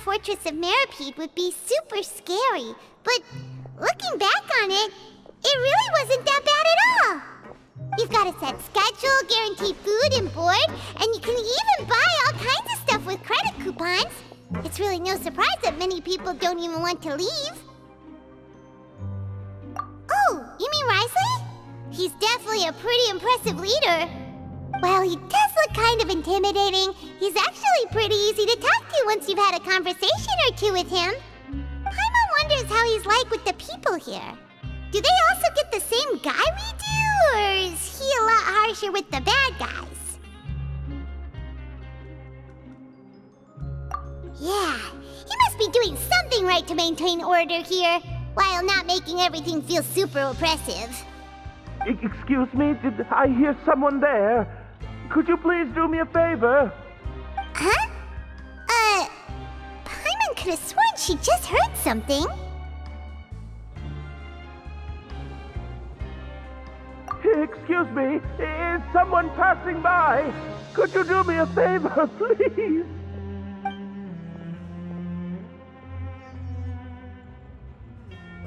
fortress of Meripede would be super scary, but looking back on it, it really wasn't that bad at all. You've got a set schedule, guaranteed food and board, and you can even buy all kinds of stuff with credit coupons. It's really no surprise that many people don't even want to leave. Oh, you mean Wriothesley? He's definitely a pretty impressive leader. While he does look kind of intimidating, he's actually pretty easy to talk to once you've had a conversation or two with him. Paimon wonders how he's like with the people here. Do they also get the same guy we do, or is he a lot harsher with the bad guys? Yeah, he must be doing something right to maintain order here, while not making everything feel super oppressive. Excuse me, did I hear someone there? Could you please do me a favor? Huh? Paimon could have sworn she just heard something. Excuse me, is someone passing by? Could you do me a favor, please?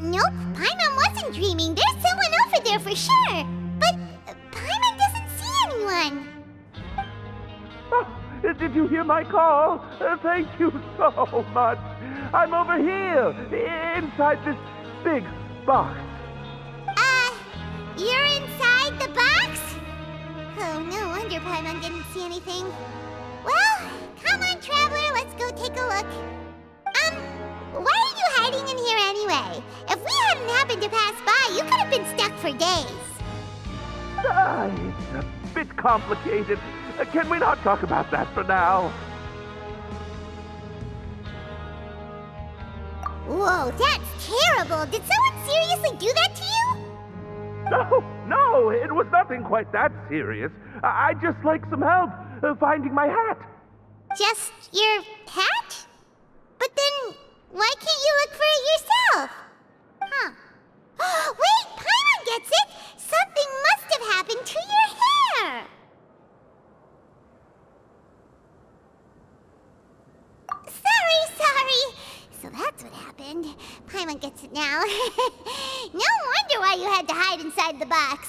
Nope, Paimon wasn't dreaming. There's someone over there for sure. But Paimon doesn't see anyone. Oh, did you hear my call? Thank you so much. I'm over here, inside this big box. You're inside the box? Oh, no wonder Paimon didn't see anything. Well, come on, Traveler, let's go take a look. Why are you hiding in here anyway? If we hadn't happened to pass by, you could have been stuck for days. It's a bit complicated. Can we not talk about that for now? Whoa, that's terrible. Did someone seriously do that to you? No, it was nothing quite that serious. I'd just like some help finding my hat. Just your hat? But then, why can't you look for it yourself? Huh. Wait, Paimon gets it! Something must have happened to your hair! Sorry. So that's what happened. Paimon gets it now. No wonder why you had to hide inside the box.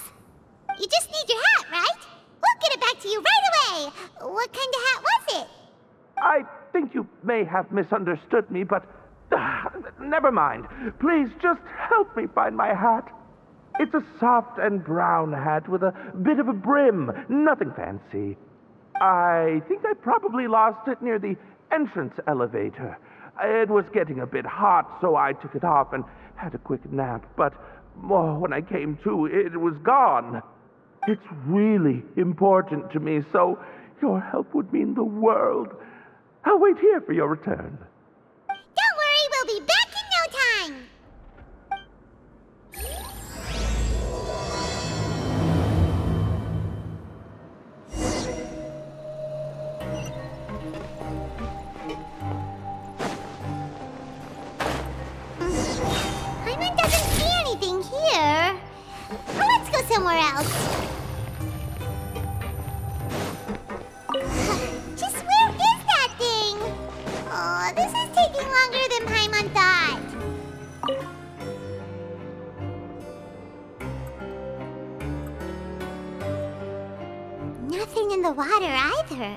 You just need your hat, right? We'll get it back to you right away. What kind of hat was it? I think you may have misunderstood me, but never mind. Please just help me find my hat. It's a soft and brown hat with a bit of a brim. Nothing fancy. I think I probably lost it near the entrance elevator. It was getting a bit hot, so I took it off and had a quick nap. But when I came to, it was gone. It's really important to me, so your help would mean the world. I'll wait here for your return. Don't worry, we'll be back in no time. Paimon doesn't see anything here. Let's go somewhere else. Just where is that thing? Oh, this is taking longer than Paimon thought. Nothing in the water either.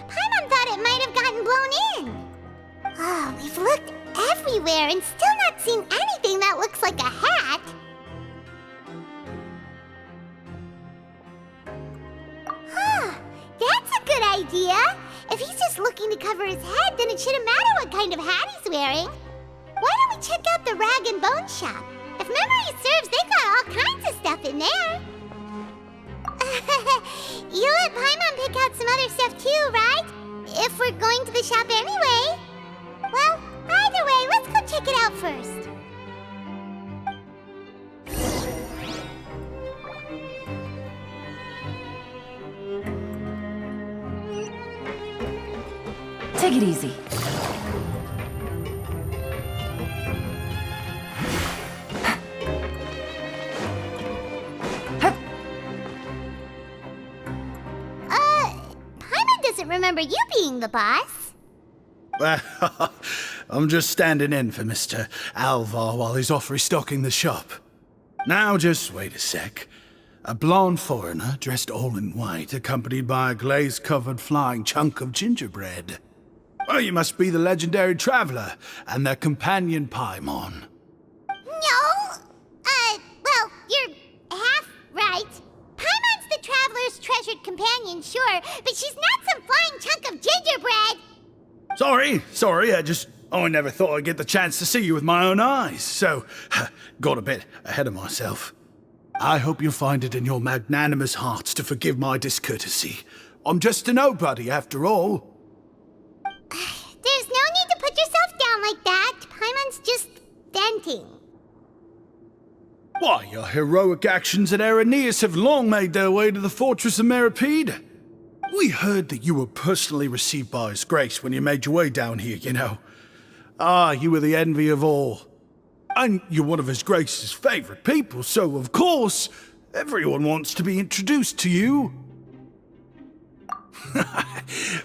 Paimon thought it might have gotten blown in. Oh, we've looked everywhere and still not seen anything that looks like a hat. That's a good idea. If he's just looking to cover his head, then it shouldn't matter what kind of hat he's wearing. Why don't we check out the rag and bone shop? If memory serves, they got all kinds of stuff in there. You let Paimon pick out some other stuff too, right? If we're going to the shop anyway. Well, either way, let's go check it out first. Take it easy. Paimon doesn't remember you being the boss. Well, I'm just standing in for Mr. Alvar while he's off restocking the shop. Now, just wait a sec. A blonde foreigner, dressed all in white, accompanied by a glaze-covered flying chunk of gingerbread. Well, you must be the legendary traveler and their companion Paimon. No! Well, you're half right. Paimon's the traveler's treasured companion, sure, but she's not some flying chunk of gingerbread! Sorry, I never thought I'd get the chance to see you with my own eyes, so got a bit ahead of myself. I hope you find it in your magnanimous hearts to forgive my discourtesy. I'm just a nobody, after all. There's no need to put yourself down like that. Paimon's just venting. Why, your heroic actions at Araneus have long made their way to the fortress of Meripede. We heard that you were personally received by His Grace when you made your way down here, you know. Ah, you were the envy of all. And you're one of His Grace's favorite people, so of course, everyone wants to be introduced to you.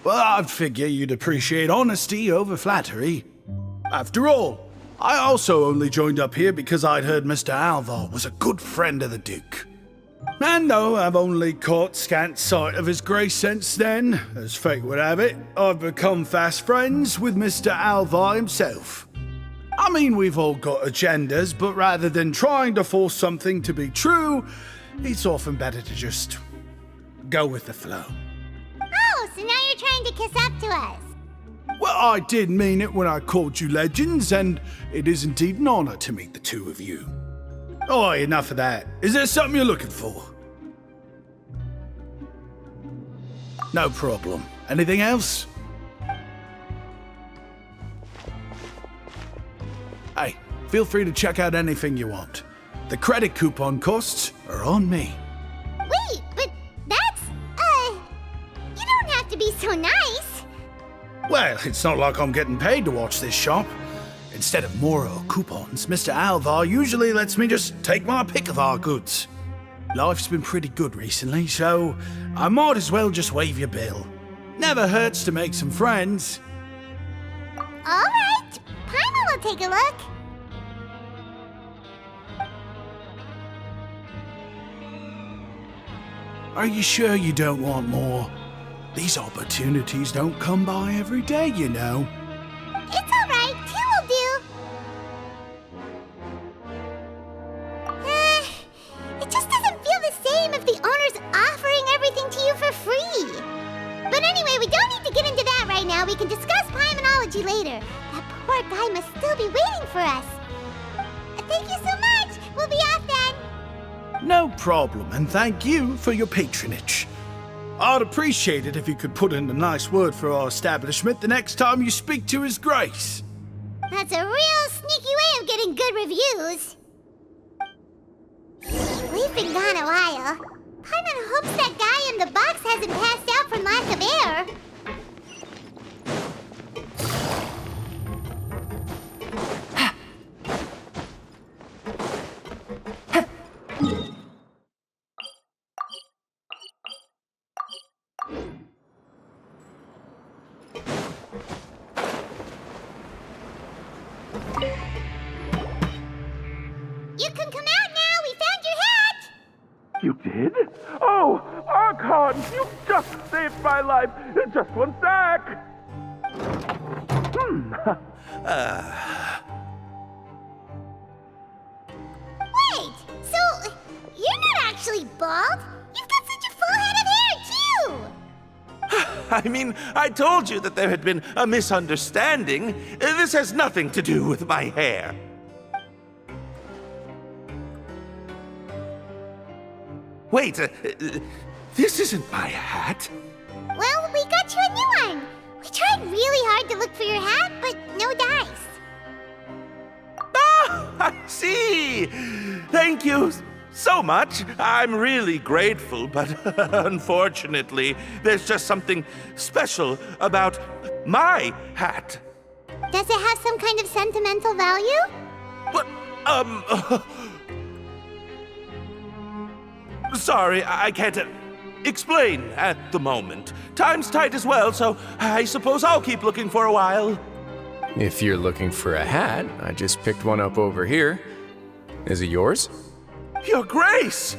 Well, I'd figure you'd appreciate honesty over flattery. After all, I also only joined up here because I'd heard Mr. Alvar was a good friend of the Duke. And though I've only caught scant sight of His Grace since then, as fate would have it, I've become fast friends with Mr. Alvar himself. I mean, we've all got agendas, but rather than trying to force something to be true, it's often better to just go with the flow. Oh, so now you're trying to kiss up to us. Well, I did mean it when I called you legends, and it is indeed an honor to meet the two of you. Oh, enough of that. Is there something you're looking for? No problem. Anything else? Hey, feel free to check out anything you want. The credit coupon costs are on me. Wait, but that's, you don't have to be so nice. Well, it's not like I'm getting paid to watch this shop. Instead of moral coupons, Mr. Alvar usually lets me just take my pick of our goods. Life's been pretty good recently, so I might as well just waive your bill. Never hurts to make some friends. All right, Paimon will take a look. Are you sure you don't want more? These opportunities don't come by every day, you know. It's all right, two will do. It just doesn't feel the same if the owner's offering everything to you for free. But anyway, we don't need to get into that right now. We can discuss Paimonology later. That poor guy must still be waiting for us. Thank you so much. We'll be off then. No problem, and thank you for your patronage. I'd appreciate it if you could put in a nice word for our establishment the next time you speak to His Grace. That's a real sneaky way of getting good reviews. We've been gone a while. Paimon hopes that guy in the box hasn't passed out from lack of air. You can come out now. We found your hat. You did? Oh, Archon, you just saved my life. Just one sec. Wait, so you're not actually bald? You've got such a full head of hair, too. I mean, I told you that there had been a misunderstanding. This has nothing to do with my hair. Wait, this isn't my hat. Well, we got you a new one. We tried really hard to look for your hat, but no dice. Ah, I see. Thank you so much. I'm really grateful, but unfortunately, there's just something special about my hat. Does it have some kind of sentimental value? What? Sorry, I can't. explain at the moment. Time's tight as well, so I suppose I'll keep looking for a while. If you're looking for a hat, I just picked one up over here. Is it yours? Your Grace!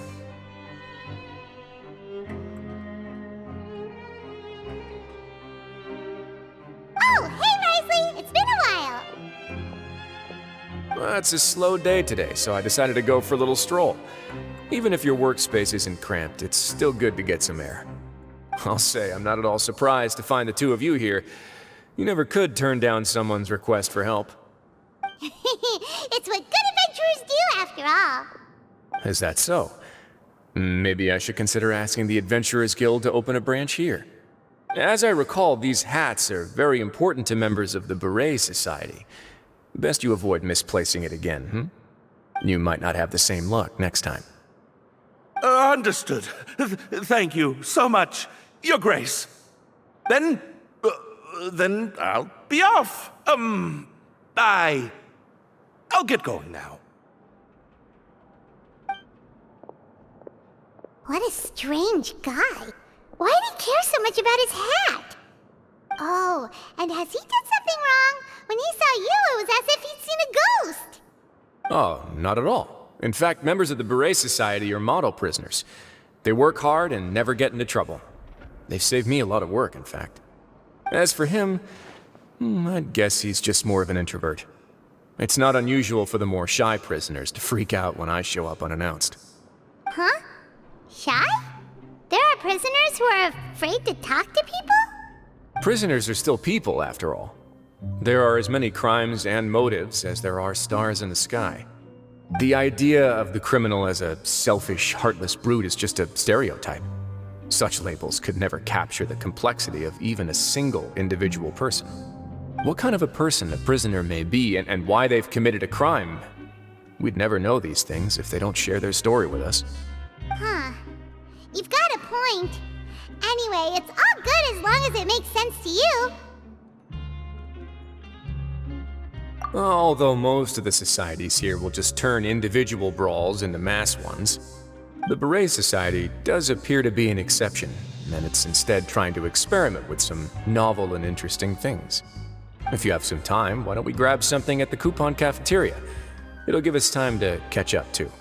Oh, hey, Wriothesley! It's been a while! Well, it's a slow day today, so I decided to go for a little stroll. Even if your workspace isn't cramped, it's still good to get some air. I'll say, I'm not at all surprised to find the two of you here. You never could turn down someone's request for help. It's what good adventurers do, after all. Is that so? Maybe I should consider asking the Adventurers Guild to open a branch here. As I recall, these hats are very important to members of the Beret Society. Best you avoid misplacing it again, You might not have the same luck next time. Understood. Thank you so much, Your Grace. Then I'll be off. I'll get going now. What a strange guy. Why did he care so much about his hat? Oh, and has he done something wrong? When he saw you, it was as if he'd seen a ghost. Oh, not at all. In fact, members of the Beret Society are model prisoners. They work hard and never get into trouble. They've saved me a lot of work, in fact. As for him, I'd guess he's just more of an introvert. It's not unusual for the more shy prisoners to freak out when I show up unannounced. Huh? Shy? There are prisoners who are afraid to talk to people? Prisoners are still people, after all. There are as many crimes and motives as there are stars in the sky. The idea of the criminal as a selfish, heartless brute is just a stereotype. Such labels could never capture the complexity of even a single individual person. What kind of a person a prisoner may be and why they've committed a crime, we'd never know these things if they don't share their story with us. Huh. You've got a point. Anyway, it's all good as long as it makes sense to you. Although most of the societies here will just turn individual brawls into mass ones, the Beret Society does appear to be an exception, and it's instead trying to experiment with some novel and interesting things. If you have some time, why don't we grab something at the Coupon Cafeteria? It'll give us time to catch up, too.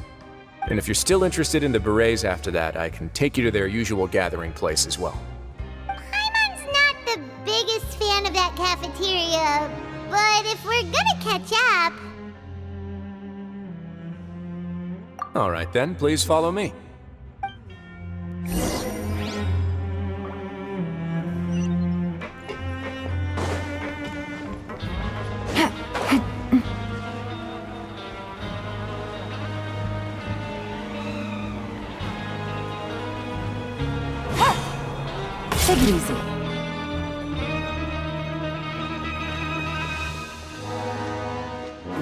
And if you're still interested in the Berets after that, I can take you to their usual gathering place as well. Paimon's not the biggest fan of that cafeteria, but if we're gonna catch up... All right then, please follow me. Take it easy.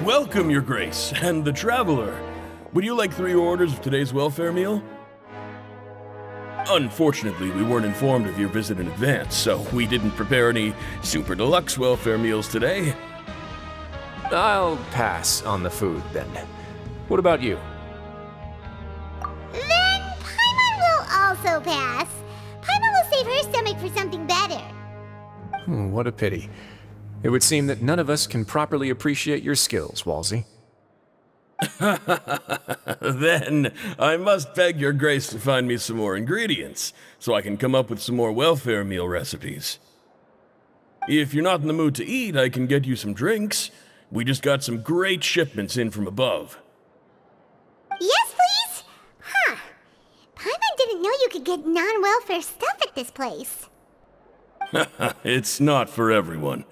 Welcome, Your Grace, and the Traveler. Would you like 3 orders of today's welfare meal? Unfortunately, we weren't informed of your visit in advance, so we didn't prepare any super deluxe welfare meals today. I'll pass on the food, then. What about you? Then Paimon will also pass. Paimon will save her stomach for something better. What a pity. It would seem that none of us can properly appreciate your skills, Walsey. Then I must beg Your Grace to find me some more ingredients, so I can come up with some more welfare meal recipes. If you're not in the mood to eat, I can get you some drinks. We just got some great shipments in from above. Yes, please? Huh. Paimon didn't know you could get non-welfare stuff at this place. It's not for everyone.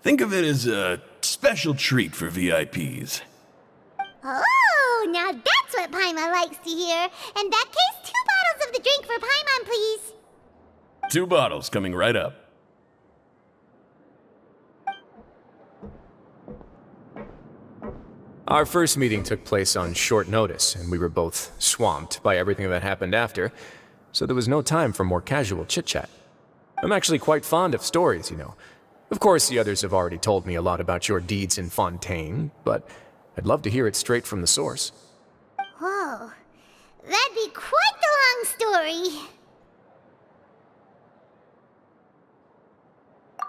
Think of it as a special treat for VIPs. Oh, now that's what Paimon likes to hear. In that case, 2 bottles of the drink for Paimon, please. 2 bottles coming right up. Our first meeting took place on short notice, and we were both swamped by everything that happened after, so there was no time for more casual chit-chat. I'm actually quite fond of stories, you know. Of course, the others have already told me a lot about your deeds in Fontaine, but I'd love to hear it straight from the source. Whoa. That'd be quite the long story.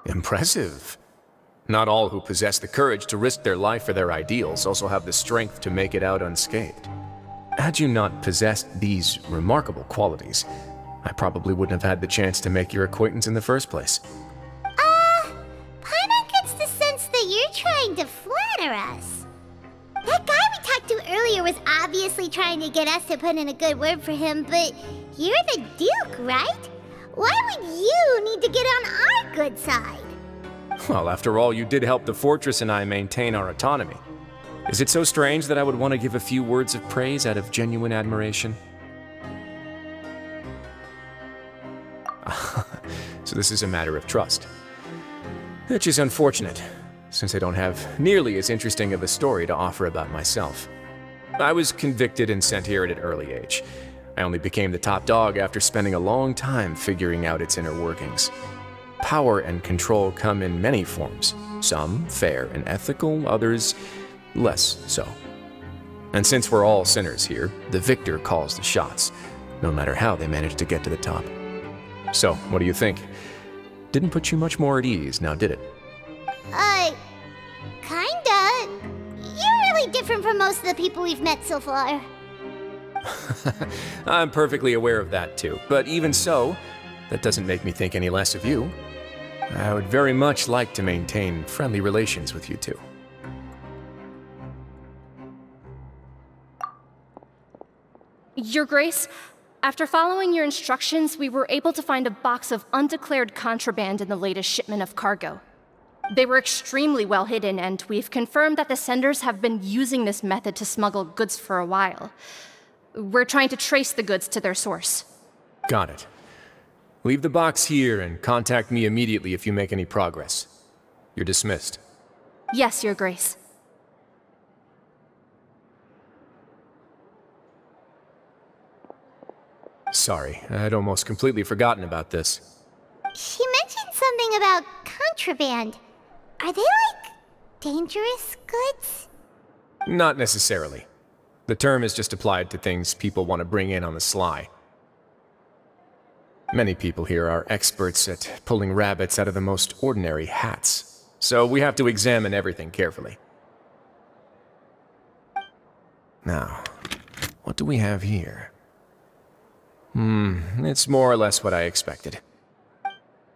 Impressive. Not all who possess the courage to risk their life for their ideals also have the strength to make it out unscathed. Had you not possessed these remarkable qualities, I probably wouldn't have had the chance to make your acquaintance in the first place. Paimon gets the sense that you're trying to flatter us. That guy we talked to earlier was obviously trying to get us to put in a good word for him, but you're the Duke, right? Why would you need to get on our good side? Well, after all, you did help the fortress and I maintain our autonomy. Is it so strange that I would want to give a few words of praise out of genuine admiration? So this is a matter of trust. Which is unfortunate, since I don't have nearly as interesting of a story to offer about myself. I was convicted and sent here at an early age. I only became the top dog after spending a long time figuring out its inner workings. Power and control come in many forms, some fair and ethical, others less so. And since we're all sinners here, the victor calls the shots, no matter how they manage to get to the top. So, what do you think? Didn't put you much more at ease, now did it? Kinda. You're really different from most of the people we've met so far. I'm perfectly aware of that too, but even so, that doesn't make me think any less of you. I would very much like to maintain friendly relations with you two. Your Grace, after following your instructions, we were able to find a box of undeclared contraband in the latest shipment of cargo. They were extremely well hidden, and we've confirmed that the senders have been using this method to smuggle goods for a while. We're trying to trace the goods to their source. Got it. Leave the box here and contact me immediately if you make any progress. You're dismissed. Yes, Your Grace. Sorry, I'd almost completely forgotten about this. She mentioned something about contraband. Are they like dangerous goods? Not necessarily. The term is just applied to things people want to bring in on the sly. Many people here are experts at pulling rabbits out of the most ordinary hats, so we have to examine everything carefully. Now, what do we have here? It's more or less what I expected.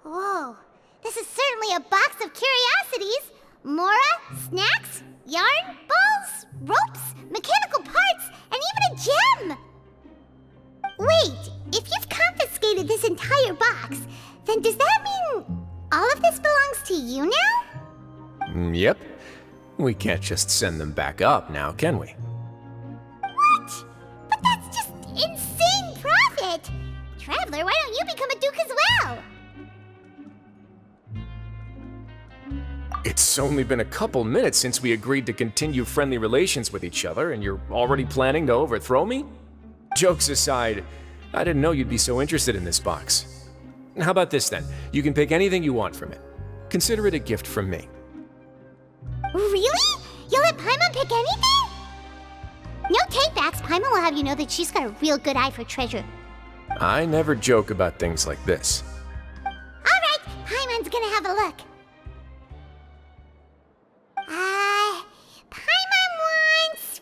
Whoa, this is certainly a box of curiosities. Mora, snacks, yarn, balls, ropes, mechanical parts, and even a gem! Wait, if you've confiscated this entire box, then does that mean all of this belongs to you now? Yep. We can't just send them back up now, can we? What? But that's just insane profit! Traveler, why don't you become a duke as well? It's only been a couple minutes since we agreed to continue friendly relations with each other, and you're already planning to overthrow me? Jokes aside, I didn't know you'd be so interested in this box. How about this then? You can pick anything you want from it. Consider it a gift from me. Really? You'll let Paimon pick anything? No takebacks. Paimon will have you know that she's got a real good eye for treasure. I never joke about things like this. Alright, Paimon's gonna have a look. Paimon wants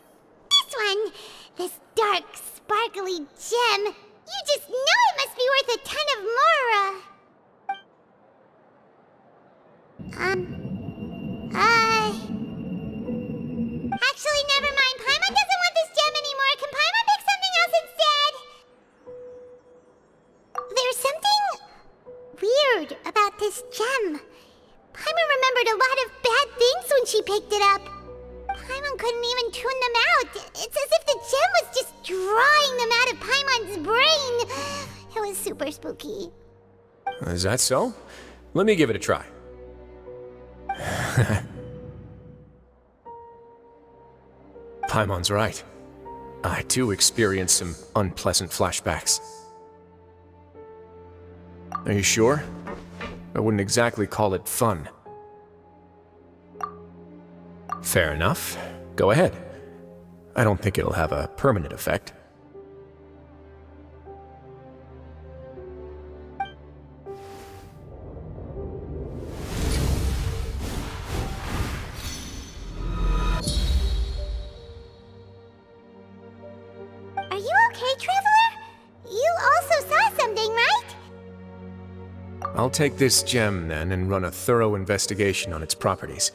this one. This dark, sparkly gem. You just know it must be worth a ton of Mora. Actually, never mind. Paimon doesn't want this gem anymore. Can Paimon pick something else instead? There's something weird about this gem. Paimon remembered a lot of bad things when she picked it up. Paimon couldn't even tune them out. It's as if the gem was just drawing them out of Paimon's brain. It was super spooky. Is that so? Let me give it a try. Paimon's right. I too experienced some unpleasant flashbacks. Are you sure? I wouldn't exactly call it fun. Fair enough. Go ahead. I don't think it'll have a permanent effect. Are you okay, Traveler? You also saw something, right? I'll take this gem then and run a thorough investigation on its properties.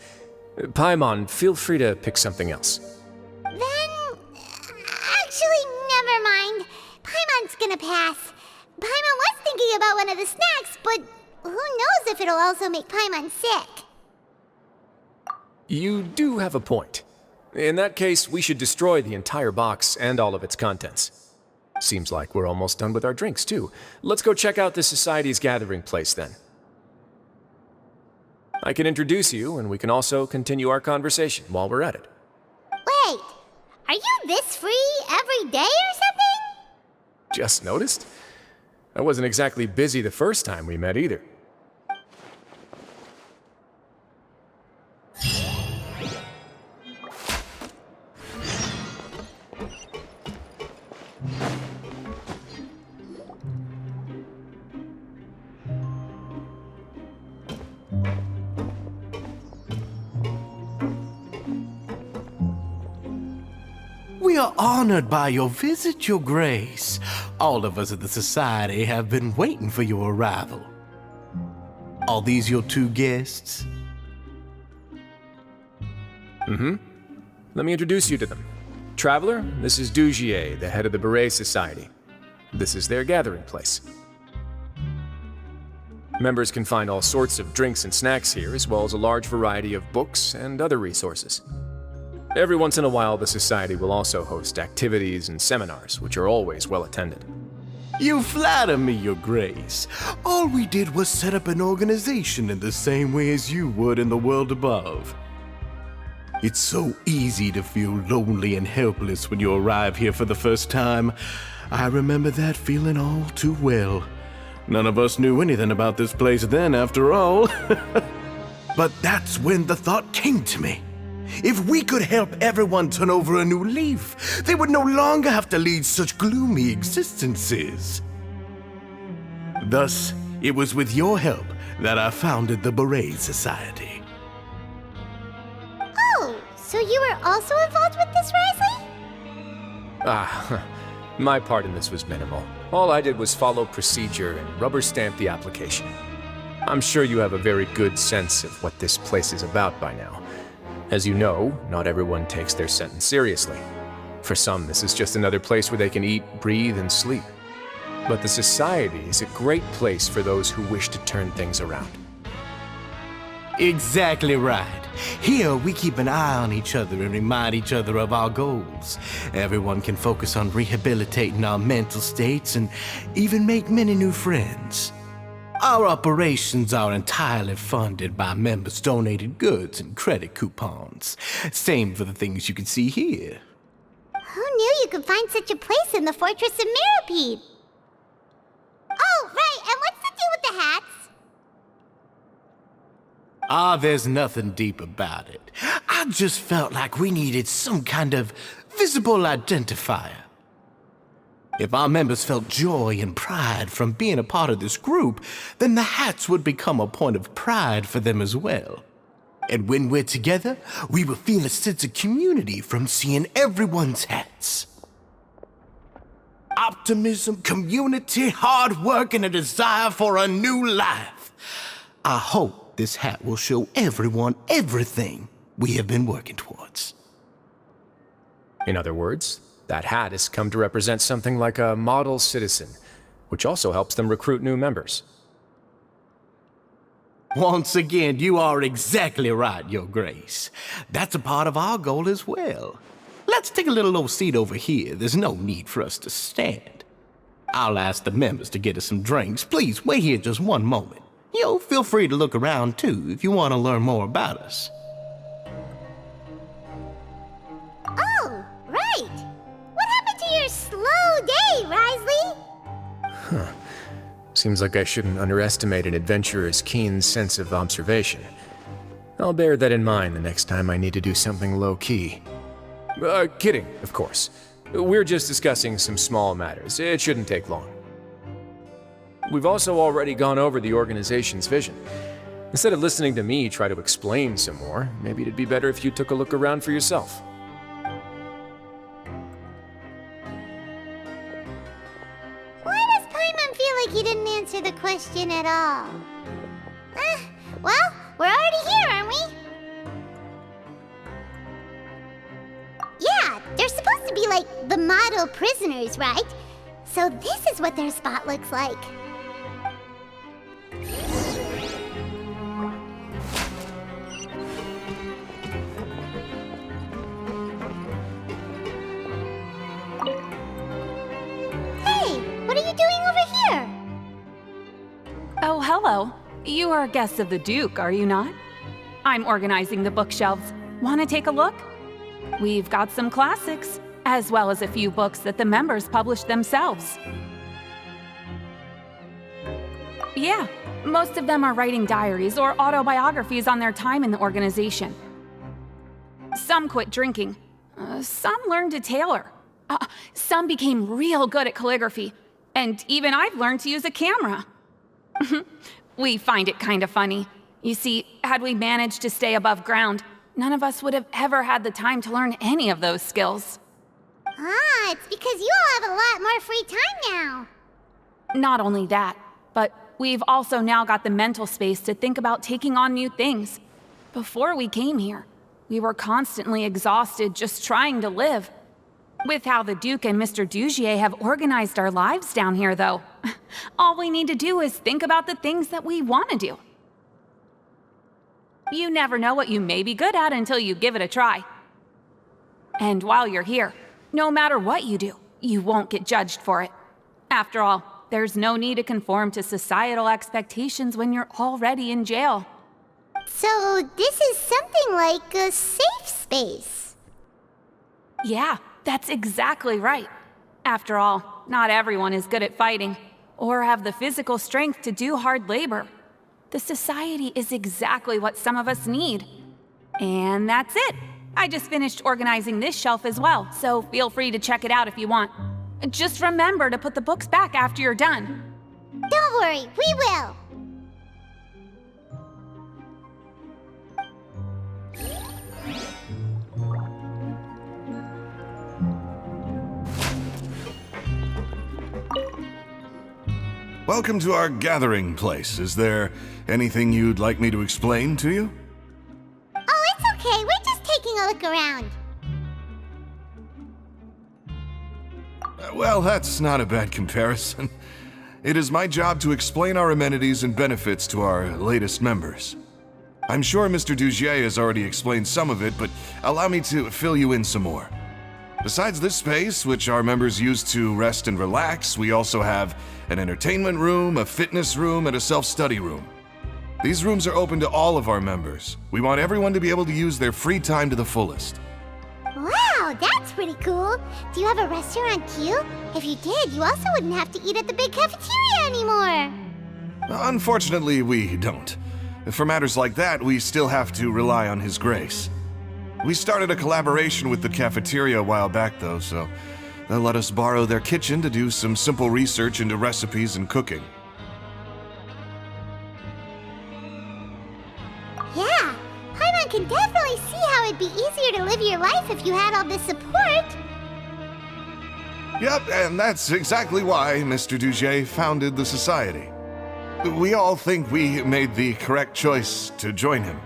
Paimon, feel free to pick something else. Then... actually, never mind. Paimon's gonna pass. Paimon was thinking about one of the snacks, but who knows if it'll also make Paimon sick. You do have a point. In that case, we should destroy the entire box and all of its contents. Seems like we're almost done with our drinks, too. Let's go check out the Society's gathering place, then. I can introduce you, and we can also continue our conversation while we're at it. Wait, are you this free every day or something? Just noticed? I wasn't exactly busy the first time we met, either. We are honored by your visit, Your Grace. All of us at the Society have been waiting for your arrival. Are these your two guests? Let me introduce you to them. Traveler, this is Duer, the head of the Beret Society. This is their gathering place. Members can find all sorts of drinks and snacks here, as well as a large variety of books and other resources. Every once in a while, the Society will also host activities and seminars, which are always well attended. You flatter me, Your Grace. All we did was set up an organization in the same way as you would in the world above. It's so easy to feel lonely and helpless when you arrive here for the first time. I remember that feeling all too well. None of us knew anything about this place then, after all. But that's when the thought came to me. If we could help everyone turn over a new leaf, they would no longer have to lead such gloomy existences. Thus, it was with your help that I founded the Beret Society. Oh, so you were also involved with this, Wriothesley? My part in this was minimal. All I did was follow procedure and rubber stamp the application. I'm sure you have a very good sense of what this place is about by now. As you know, not everyone takes their sentence seriously. For some, this is just another place where they can eat, breathe, and sleep. But the Society is a great place for those who wish to turn things around. Exactly right. Here, we keep an eye on each other and remind each other of our goals. Everyone can focus on rehabilitating our mental states and even make many new friends. Our operations are entirely funded by members' donated goods and credit coupons. Same for the things you can see here. Who knew you could find such a place in the Fortress of Mirapede? Oh, right, and what's the deal with the hats? There's nothing deep about it. I just felt like we needed some kind of visible identifier. If our members felt joy and pride from being a part of this group, then the hats would become a point of pride for them as well. And when we're together, we will feel a sense of community from seeing everyone's hats. Optimism, community, hard work, and a desire for a new life. I hope this hat will show everyone everything we have been working towards. In other words, that hat has come to represent something like a model citizen, which also helps them recruit new members. Once again, you are exactly right, Your Grace. That's a part of our goal as well. Let's take a little old seat over here. There's no need for us to stand. I'll ask the members to get us some drinks. Please wait here just one moment. Feel free to look around too if you want to learn more about us. Oh, right. What happened to your slow day, Wriothesley? Seems like I shouldn't underestimate an adventurer's keen sense of observation. I'll bear that in mind the next time I need to do something low-key. Kidding, of course. We're just discussing some small matters. It shouldn't take long. We've also already gone over the organization's vision. Instead of listening to me try to explain some more, maybe it'd be better if you took a look around for yourself. like you didn't answer the question at all. Well, we're already here, aren't we? Yeah, they're supposed to be like the model prisoners, right? So this is what their spot looks like. Hey, what are you doing over here? Oh, hello. You are guests of the Duke, are you not? I'm organizing the bookshelves. Want to take a look? We've got some classics, as well as a few books that the members publish themselves. Yeah, most of them are writing diaries or autobiographies on their time in the organization. Some quit drinking. Some learned to tailor. Some became real good at calligraphy. And even I've learned to use a camera. We find it kind of funny. You see, had we managed to stay above ground, none of us would have ever had the time to learn any of those skills. Ah, it's because you all have a lot more free time now. Not only that, but we've also now got the mental space to think about taking on new things. Before we came here, we were constantly exhausted just trying to live. With how the Duke and Mr. Dugier have organized our lives down here, though, all we need to do is think about the things that we want to do. You never know what you may be good at until you give it a try. And while you're here, no matter what you do, you won't get judged for it. After all, there's no need to conform to societal expectations when you're already in jail. So this is something like a safe space. Yeah, that's exactly right. After all, not everyone is good at fighting, or have the physical strength to do hard labor. The society is exactly what some of us need. And that's it. I just finished organizing this shelf as well, so feel free to check it out if you want. Just remember to put the books back after you're done. Don't worry, we will. Welcome to our gathering place. Is there anything you'd like me to explain to you? Oh, it's okay. We're just taking a look around. Well, that's not a bad comparison. It is my job to explain our amenities and benefits to our latest members. I'm sure Mr. Dugier has already explained some of it, but allow me to fill you in some more. Besides this space, which our members use to rest and relax, we also have an entertainment room, a fitness room, and a self-study room. These rooms are open to all of our members. We want everyone to be able to use their free time to the fullest. Wow, that's pretty cool. Do you have a restaurant too? If you did, you also wouldn't have to eat at the big cafeteria anymore. Unfortunately, we don't. For matters like that, we still have to rely on His grace. We started a collaboration with the cafeteria a while back, though, so they'll let us borrow their kitchen to do some simple research into recipes and cooking. Yeah, Paimon can definitely see how it'd be easier to live your life if you had all this support. Yep, and that's exactly why Mr. Dugier founded the society. We all think we made the correct choice to join him.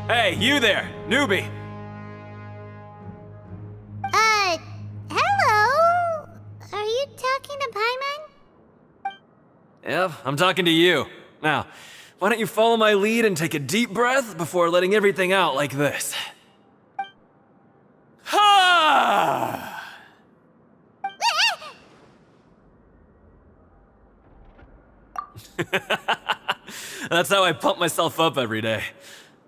Hey, you there, newbie! Hello? Are you talking to Paimon? Yep, I'm talking to you. Now, why don't you follow my lead and take a deep breath before letting everything out like this? Ha! That's how I pump myself up every day.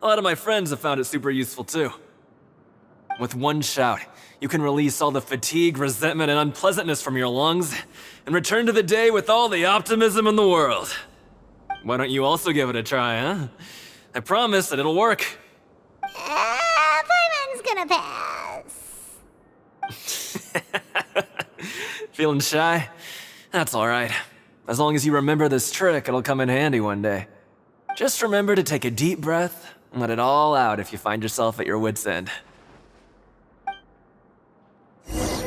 A lot of my friends have found it super useful too. With one shout, you can release all the fatigue, resentment, and unpleasantness from your lungs and return to the day with all the optimism in the world. Why don't you also give it a try, huh? I promise that it'll work. Paimon's gonna pass. Feeling shy? That's alright. As long as you remember this trick, it'll come in handy one day. Just remember to take a deep breath and let it all out if you find yourself at your wit's end. Alright,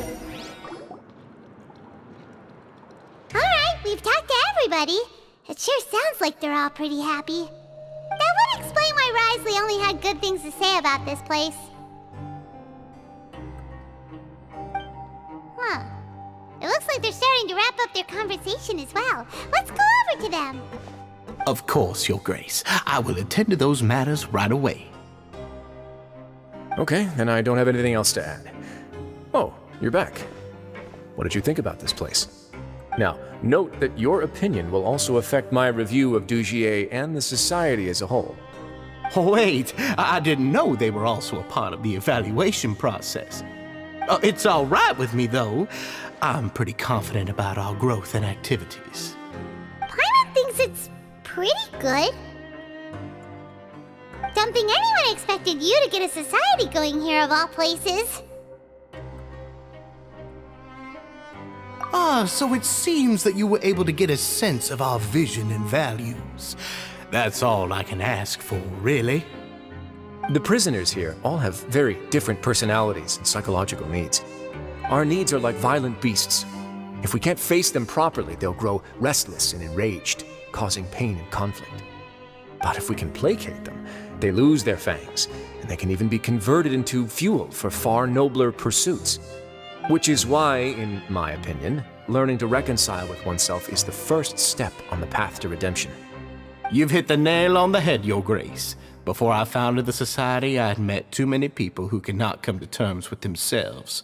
we've talked to everybody. It sure sounds like they're all pretty happy. That would explain why Wriothesley only had good things to say about this place. Huh. It looks like they're starting to wrap up their conversation as well. Let's go over to them. Of course, Your Grace. I will attend to those matters right away. Okay, then I don't have anything else to add. Oh, you're back. What did you think about this place? Now, note that your opinion will also affect my review of Duer and the society as a whole. Oh, wait, I didn't know they were also a part of the evaluation process. It's all right with me, though. I'm pretty confident about our growth and activities. Paimon thinks it's pretty good. Don't think anyone expected you to get a society going here of all places. Ah, so it seems that you were able to get a sense of our vision and values. That's all I can ask for, really. The prisoners here all have very different personalities and psychological needs. Our needs are like violent beasts. If we can't face them properly, they'll grow restless and enraged, causing pain and conflict. But if we can placate them, they lose their fangs, and they can even be converted into fuel for far nobler pursuits. Which is why, in my opinion, learning to reconcile with oneself is the first step on the path to redemption. You've hit the nail on the head, Your Grace. Before I founded the society, I had met too many people who could not come to terms with themselves.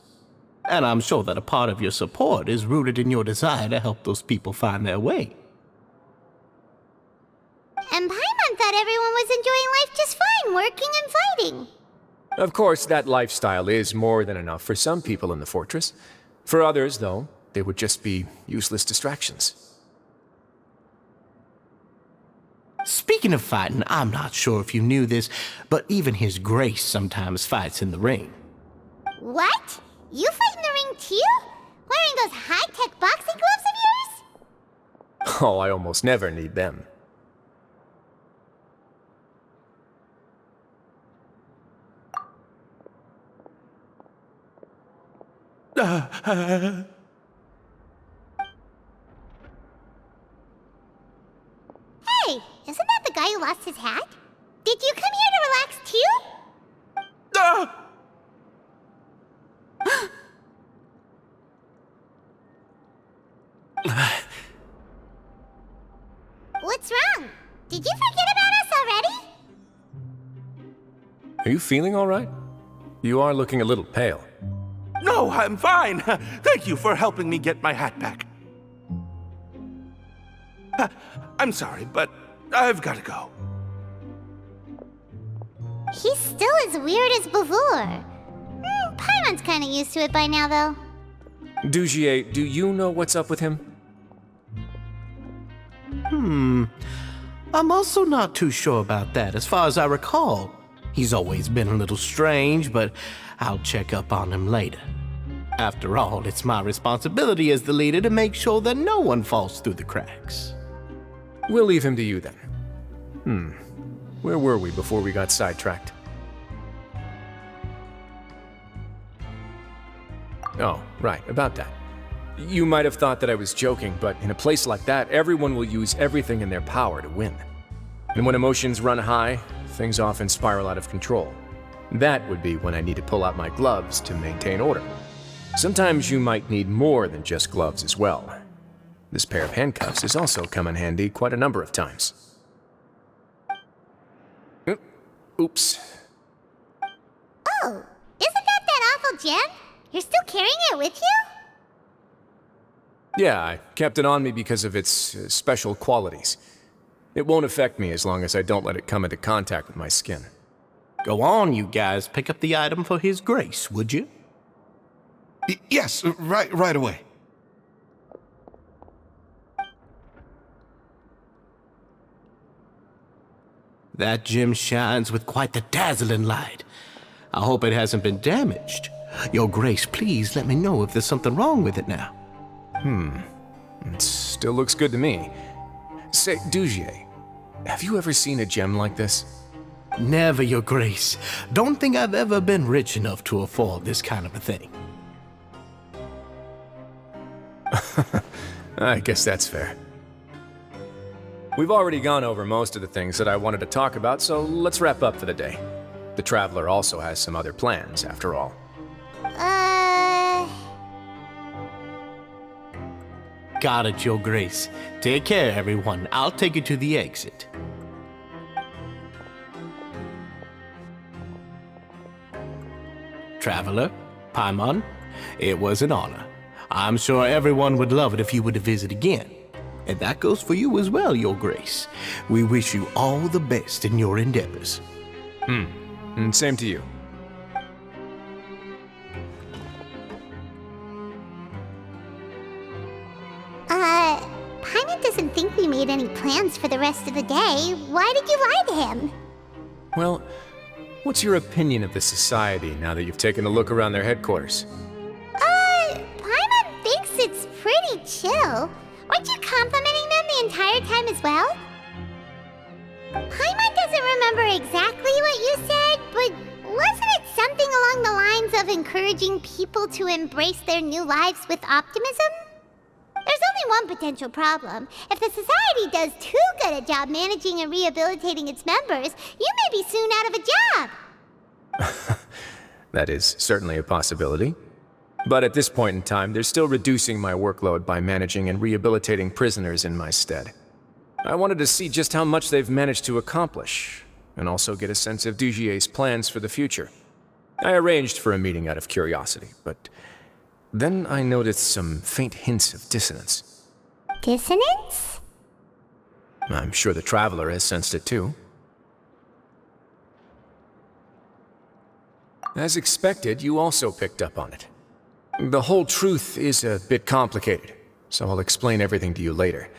And I'm sure that a part of your support is rooted in your desire to help those people find their way. And Paimon thought everyone was enjoying life just fine, working and fighting. Of course, that lifestyle is more than enough for some people in the fortress. For others, though, they would just be useless distractions. Speaking of fighting, I'm not sure if you knew this, but even His Grace sometimes fights in the ring. What? You fight in the ring too? Wearing those high-tech boxing gloves of yours? Oh, I almost never need them. Hey, isn't that the guy who lost his hat? Did you come here to relax too? What's wrong? Did you forget about us already? Are you feeling all right? You are looking a little pale. No, I'm fine. Thank you for helping me get my hat back. I'm sorry, but I've got to go. He's still as weird as before. Paimon's kind of used to it by now, though. Duer, do you know what's up with him? I'm also not too sure about that. As far as I recall, he's always been a little strange, but I'll check up on him later. After all, it's my responsibility as the leader to make sure that no one falls through the cracks. We'll leave him to you then. Where were we before we got sidetracked? Oh, right, about that. You might have thought that I was joking, but in a place like that, everyone will use everything in their power to win. And when emotions run high, things often spiral out of control. That would be when I need to pull out my gloves to maintain order. Sometimes you might need more than just gloves as well. This pair of handcuffs has also come in handy quite a number of times. Oops. Oh, isn't that awful gem? You're still carrying it with you? Yeah, I kept it on me because of its special qualities. It won't affect me as long as I don't let it come into contact with my skin. Go on, you guys. Pick up the item for His Grace, would you? Yes, right away. That gem shines with quite the dazzling light. I hope it hasn't been damaged. Your Grace, please let me know if there's something wrong with it now. It still looks good to me. Say, Duer, have you ever seen a gem like this? Never, Your Grace. Don't think I've ever been rich enough to afford this kind of a thing. I guess that's fair. We've already gone over most of the things that I wanted to talk about, so let's wrap up for the day. The Traveler also has some other plans, after all. Got it, Your Grace. Take care, everyone. I'll take you to the exit. Traveler, Paimon, it was an honor. I'm sure everyone would love it if you were to visit again. And that goes for you as well, Your Grace. We wish you all the best in your endeavors. And same to you. Paimon doesn't think we made any plans for the rest of the day. Why did you lie to him? Well, what's your opinion of the Society now that you've taken a look around their headquarters? Paimon thinks it's pretty chill. Weren't you complimenting them the entire time as well? Paimon doesn't remember exactly what you said, but wasn't it something along the lines of encouraging people to embrace their new lives with optimism? There's only one potential problem. If the Society does too good a job managing and rehabilitating its members, you may be soon out of a job. That is certainly a possibility. But at this point in time, they're still reducing my workload by managing and rehabilitating prisoners in my stead. I wanted to see just how much they've managed to accomplish, and also get a sense of Duer's plans for the future. I arranged for a meeting out of curiosity, but then I noticed some faint hints of dissonance. Dissonance? I'm sure the Traveler has sensed it too. As expected, you also picked up on it. The whole truth is a bit complicated, so I'll explain everything to you later.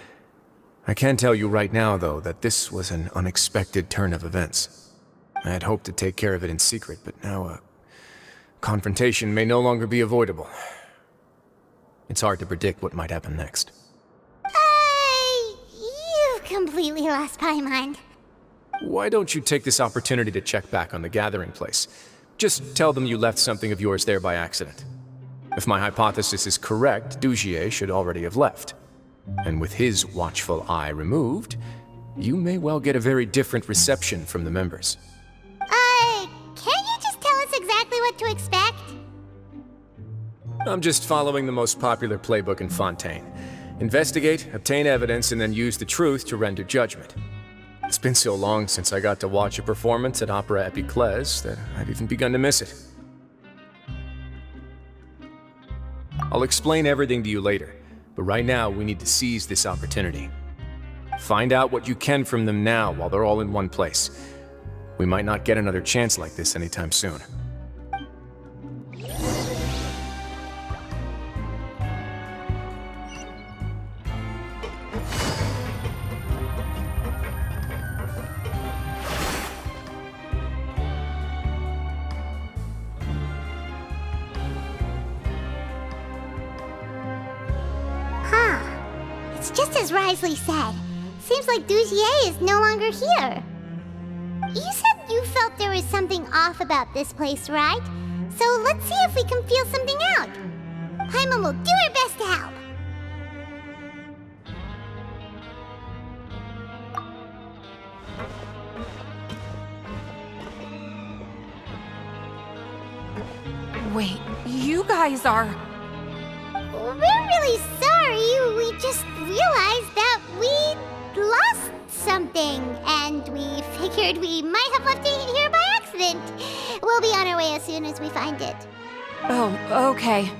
I can tell you right now, though, that this was an unexpected turn of events. I had hoped to take care of it in secret, but now a confrontation may no longer be avoidable. It's hard to predict what might happen next. You've completely lost my mind. Why don't you take this opportunity to check back on the gathering place? Just tell them you left something of yours there by accident. If my hypothesis is correct, Duer should already have left. And with his watchful eye removed, you may well get a very different reception from the members. Can't you just tell us exactly what to expect? I'm just following the most popular playbook in Fontaine. Investigate, obtain evidence, and then use the truth to render judgment. It's been so long since I got to watch a performance at Opera Epiclese that I've even begun to miss it. I'll explain everything to you later, but right now we need to seize this opportunity. Find out what you can from them now while they're all in one place. We might not get another chance like this anytime soon. It's just as Wriothesley said. Seems like Duer is no longer here. You said you felt there was something off about this place, right? So let's see if we can feel something out. Paimon will do her best to help. Wait, you guys are... We're really sorry. We just realized that we lost something, and we figured we might have left it here by accident. We'll be on our way as soon as we find it. Oh, okay.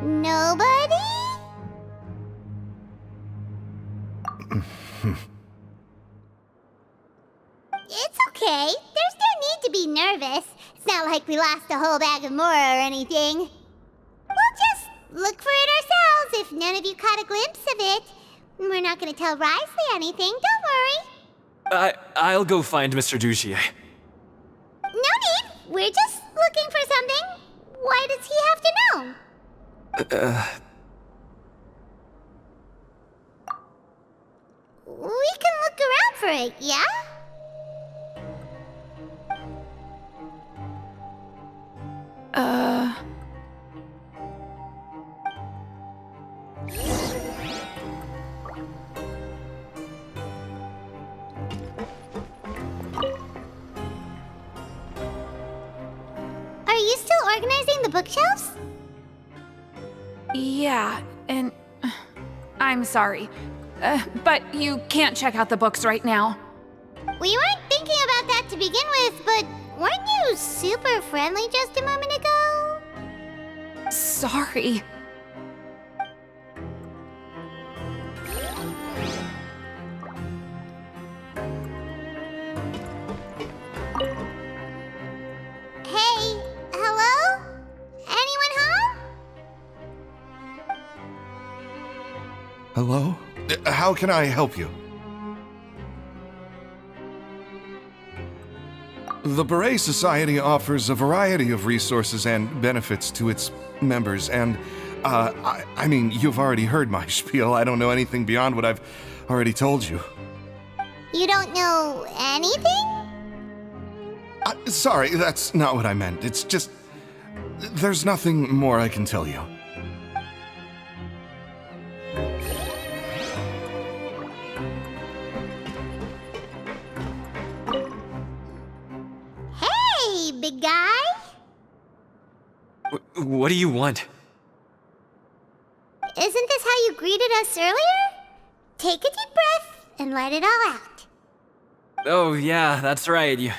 Nobody? It's okay. There's no need to be nervous. It's not like we lost a whole bag of Mora or anything. We'll just look for it ourselves if none of you caught a glimpse of it. We're not gonna tell Wriothesley anything, don't worry. I'll go find Mr. Dugier. No need. We're just looking for something. Why does he have to know? We can look around for it, yeah? Are you still organizing the bookshelves? Yeah, and I'm sorry. But you can't check out the books right now. We weren't thinking about that to begin with, but weren't you super friendly just a moment ago? Sorry. Hey, hello? Anyone home? Hello? How can I help you? The Beret Society offers a variety of resources and benefits to its members, and, I mean, you've already heard my spiel. I don't know anything beyond what I've already told you. You don't know anything? Sorry, that's not what I meant. It's just... there's nothing more I can tell you. Hey, big guy. What do you want? Isn't this how you greeted us earlier? Take a deep breath and let it all out. Oh, yeah, that's right. You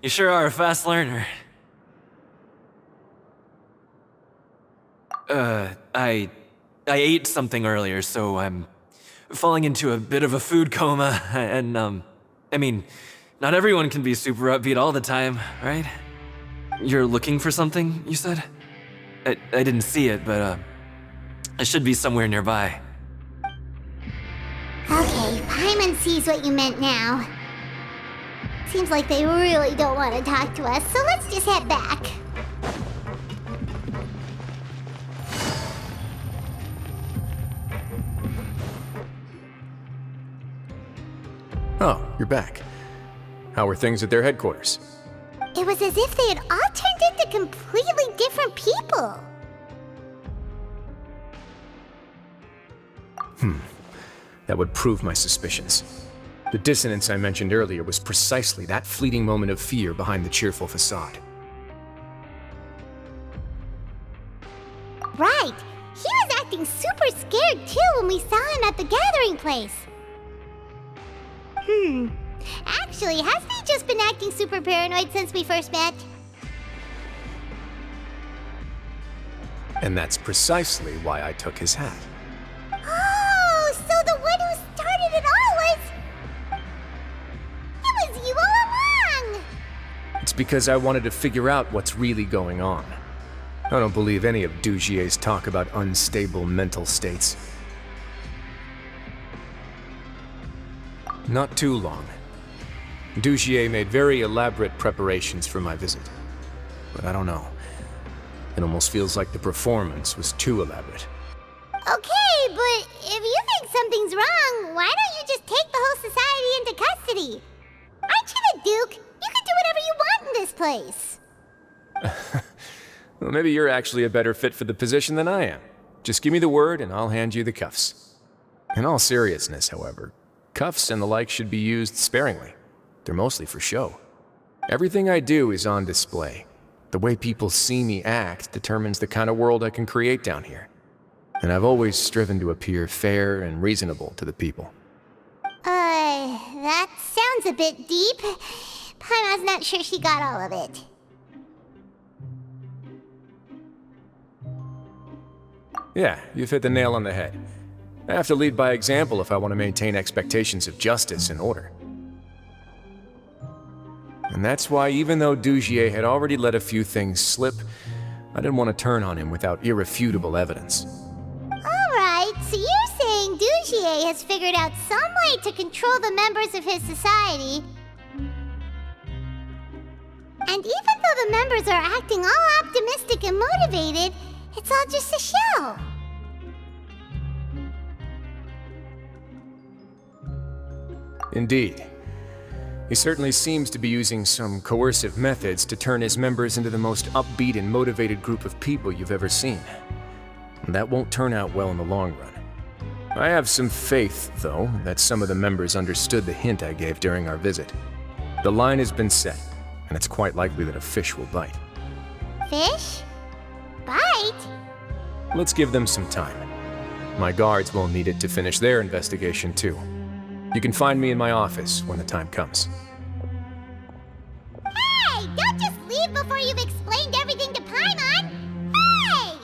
sure are a fast learner. I ate something earlier, so I'm falling into a bit of a food coma, and, I mean, not everyone can be super upbeat all the time, right? You're looking for something, you said? I didn't see it, but, it should be somewhere nearby. Okay, Paimon sees what you meant now. Seems like they really don't want to talk to us, so let's just head back. Oh, you're back. How were things at their headquarters? It was as if they had all turned into completely different people. That would prove my suspicions. The dissonance I mentioned earlier was precisely that fleeting moment of fear behind the cheerful facade. Right. He was acting super scared too when we saw him at the gathering place. Actually, hasn't he just been acting super paranoid since we first met? And that's precisely why I took his hat. Oh, so the one who started it all was... It was you all along! It's because I wanted to figure out what's really going on. I don't believe any of Dugier's talk about unstable mental states. Not too long. Dugier made very elaborate preparations for my visit. But I don't know. It almost feels like the performance was too elaborate. Okay, but if you think something's wrong, why don't you just take the whole society into custody? Aren't you the Duke? You can do whatever you want in this place. Well, maybe you're actually a better fit for the position than I am. Just give me the word and I'll hand you the cuffs. In all seriousness, however, cuffs and the like should be used sparingly. They're mostly for show. Everything I do is on display. The way people see me act determines the kind of world I can create down here. And I've always striven to appear fair and reasonable to the people. That sounds a bit deep. Paimon's not sure she got all of it. Yeah, you've hit the nail on the head. I have to lead by example if I want to maintain expectations of justice and order. And that's why even though Dugier had already let a few things slip, I didn't want to turn on him without irrefutable evidence. Alright, Alright, so you're saying Duer has figured out some way to control the members of his society. And even though the members are acting all optimistic and motivated, it's all just a show. Indeed. He certainly seems to be using some coercive methods to turn his members into the most upbeat and motivated group of people you've ever seen. And that won't turn out well in the long run. I have some faith, though, that some of the members understood the hint I gave during our visit. The line has been set, and it's quite likely that a fish will bite. Fish? Bite? Let's give them some time. My guards will need it to finish their investigation, too. You can find me in my office when the time comes. Hey! Don't just leave before you've explained everything to Paimon! Hey!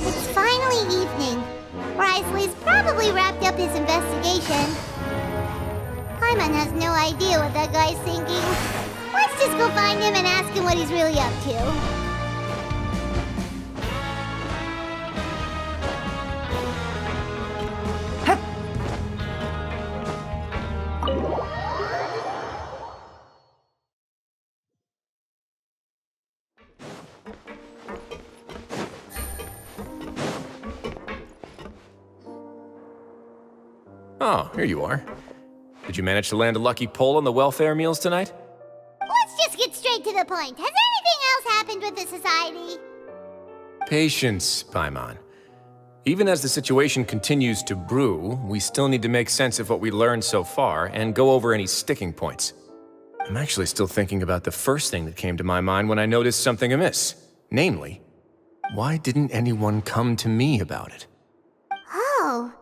It's finally evening. Wriothesley's probably wrapped up his investigation. Paimon has no idea what that guy's thinking. Let's just go find him and ask him what he's really up to. Oh, here you are. Did you manage to land a lucky pull on the welfare meals tonight? Let's just get straight to the point. Has anything else happened with the society? Patience, Paimon. Even as the situation continues to brew, we still need to make sense of what we learned so far and go over any sticking points. I'm actually still thinking about the first thing that came to my mind when I noticed something amiss. Namely, why didn't anyone come to me about it? Oh,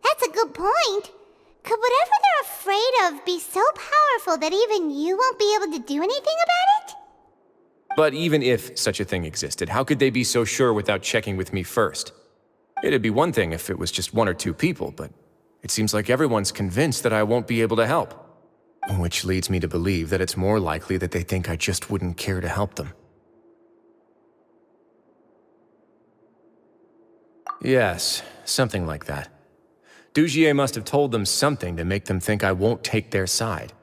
that's a good point. Could whatever they're afraid of be so powerful that even you won't be able to do anything about it? But even if such a thing existed, how could they be so sure without checking with me first? It'd be one thing if it was just one or two people, but it seems like everyone's convinced that I won't be able to help. Which leads me to believe that it's more likely that they think I just wouldn't care to help them. Yes, something like that. Duer must have told them something to make them think I won't take their side.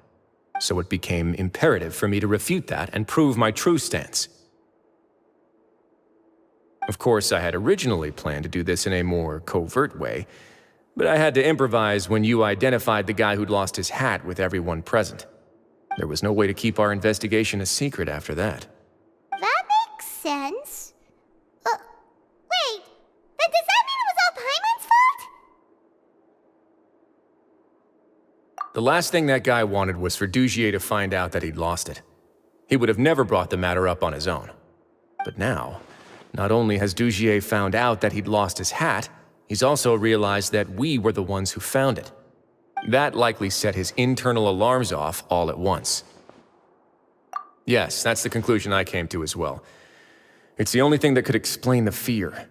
So it became imperative for me to refute that and prove my true stance. Of course, I had originally planned to do this in a more covert way, but I had to improvise when you identified the guy who'd lost his hat with everyone present. There was no way to keep our investigation a secret after that. That makes sense. Wait, then does that mean it was all Paimon's fault? The last thing that guy wanted was for Duer to find out that he'd lost it. He would have never brought the matter up on his own. But now, not only has Duer found out that he'd lost his hat, he's also realized that we were the ones who found it. That likely set his internal alarms off all at once. Yes, that's the conclusion I came to as well. It's the only thing that could explain the fear.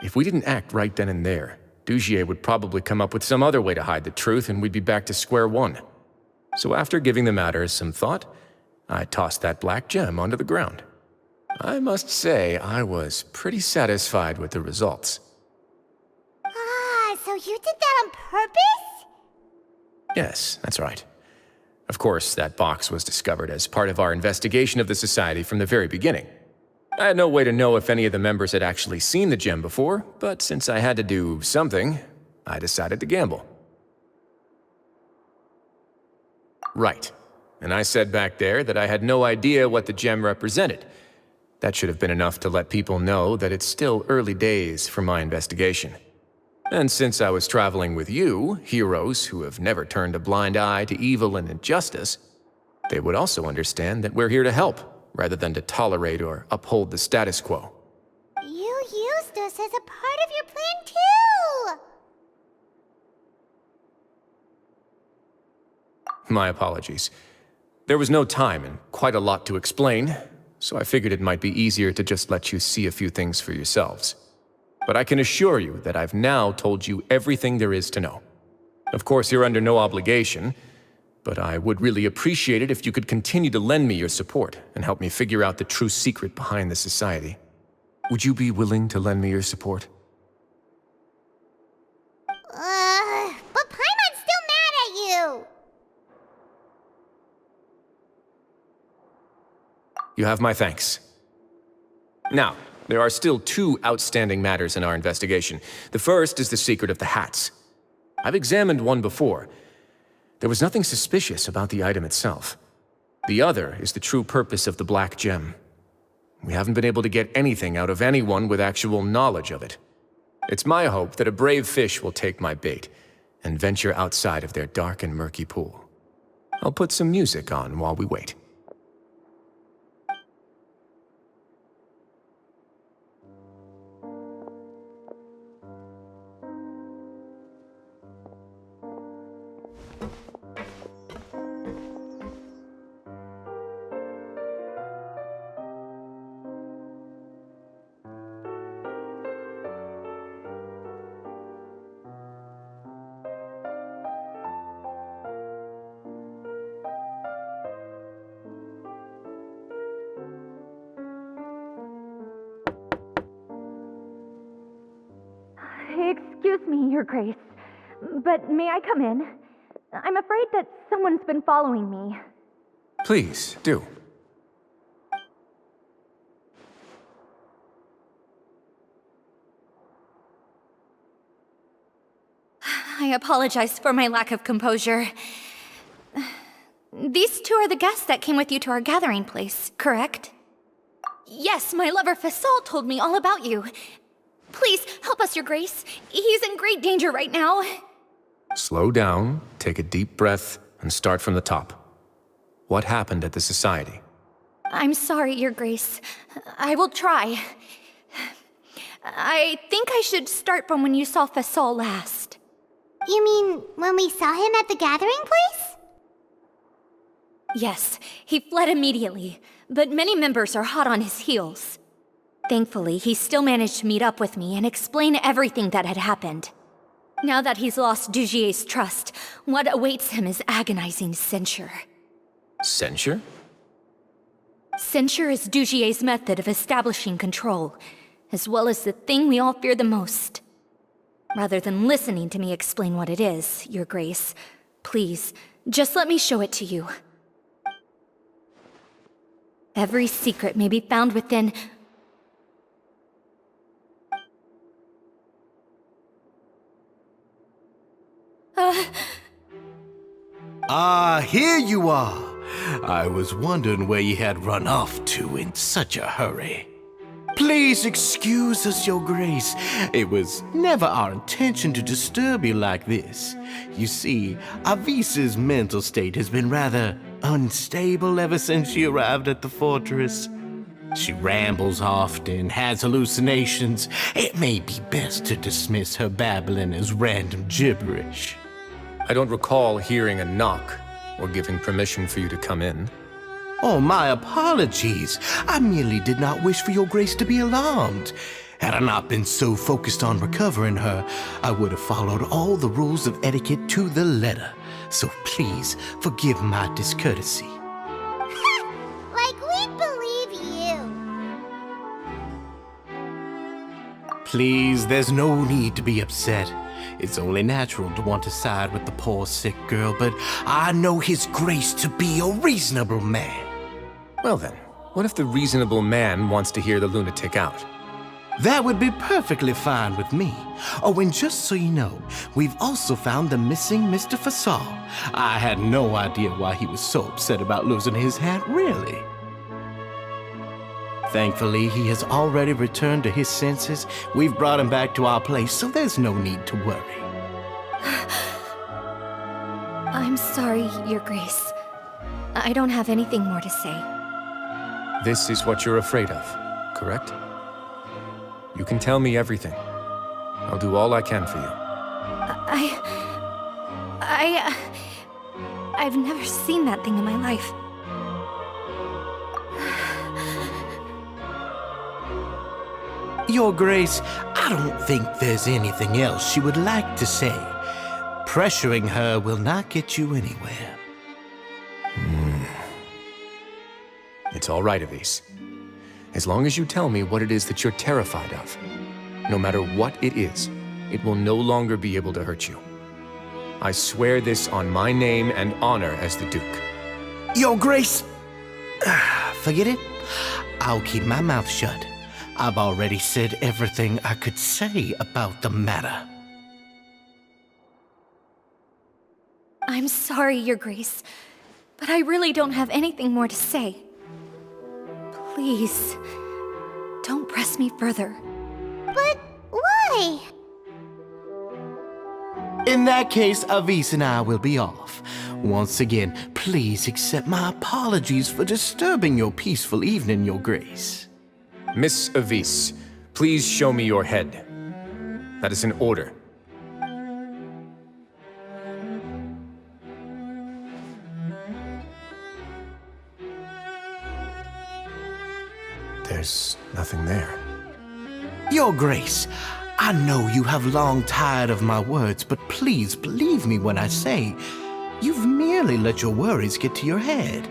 If we didn't act right then and there, Duer would probably come up with some other way to hide the truth and we'd be back to square one. So after giving the matter some thought, I tossed that black gem onto the ground. I must say, I was pretty satisfied with the results. Ah, so you did that on purpose? Yes, that's right. Of course, that box was discovered as part of our investigation of the society from the very beginning. I had no way to know if any of the members had actually seen the gem before, but since I had to do something, I decided to gamble. Right. And I said back there that I had no idea what the gem represented. That should have been enough to let people know that it's still early days for my investigation. And since I was traveling with you, heroes who have never turned a blind eye to evil and injustice, they would also understand that we're here to help, rather than to tolerate or uphold the status quo. You used us as a part of your plan too! My apologies. There was no time and quite a lot to explain, so I figured it might be easier to just let you see a few things for yourselves. But I can assure you that I've now told you everything there is to know. Of course, you're under no obligation, but I would really appreciate it if you could continue to lend me your support and help me figure out the true secret behind the society. Would you be willing to lend me your support? But Paimon's still mad at you! You have my thanks. Now, there are still 2 outstanding matters in our investigation. The first is the secret of the hats. I've examined one before. There was nothing suspicious about the item itself. The other is the true purpose of the black gem. We haven't been able to get anything out of anyone with actual knowledge of it. It's my hope that a brave fish will take my bait and venture outside of their dark and murky pool. I'll put some music on while we wait. Excuse me, Your Grace, but may I come in? I'm afraid that someone's been following me. Please, do. I apologize for my lack of composure. These 2 are the guests that came with you to our gathering place, correct? Yes, my lover Fasol told me all about you. Please, help us, Your Grace. He's in great danger right now. Slow down, take a deep breath, and start from the top. What happened at the society? I'm sorry, Your Grace. I will try. I think I should start from when you saw Fasol last. You mean when we saw him at the gathering place? Yes, he fled immediately, but many members are hot on his heels. Thankfully, he still managed to meet up with me and explain everything that had happened. Now that he's lost Dugier's trust, what awaits him is agonizing censure. Censure? Censure is Dugier's method of establishing control, as well as the thing we all fear the most. Rather than listening to me explain what it is, Your Grace, please, just let me show it to you. Every secret may be found within... Here you are. I was wondering where you had run off to in such a hurry. Please excuse us, Your Grace. It was never our intention to disturb you like this. You see, Avisa's mental state has been rather unstable ever since she arrived at the fortress. She rambles often, has hallucinations. It may be best to dismiss her babbling as random gibberish. I don't recall hearing a knock or giving permission for you to come in. Oh, my apologies. I merely did not wish for Your Grace to be alarmed. Had I not been so focused on recovering her, I would have followed all the rules of etiquette to the letter. So please forgive my discourtesy. Like we believe you. Please, there's no need to be upset. It's only natural to want to side with the poor sick girl, but I know His Grace to be a reasonable man. Well then, what if the reasonable man wants to hear the lunatic out? That would be perfectly fine with me. Oh, and just so you know, we've also found the missing Mr. Fasol. I had no idea why he was so upset about losing his hat, really. Thankfully, he has already returned to his senses. We've brought him back to our place, so there's no need to worry. I'm sorry, Your Grace. I don't have anything more to say. This is what you're afraid of, correct? You can tell me everything. I'll do all I can for you. I've never seen that thing in my life. Your Grace, I don't think there's anything else she would like to say. Pressuring her will not get you anywhere. It's all right, Avise. As long as you tell me what it is that you're terrified of. No matter what it is, it will no longer be able to hurt you. I swear this on my name and honor as the Duke. Your Grace, forget it. I'll keep my mouth shut. I've already said everything I could say about the matter. I'm sorry, Your Grace, but I really don't have anything more to say. Please, don't press me further. But why? In that case, Avise and I will be off. Once again, please accept my apologies for disturbing your peaceful evening, Your Grace. Miss Avise, please show me your head. That is an order. There's nothing there. Your Grace, I know you have long tired of my words, but please believe me when I say you've merely let your worries get to your head.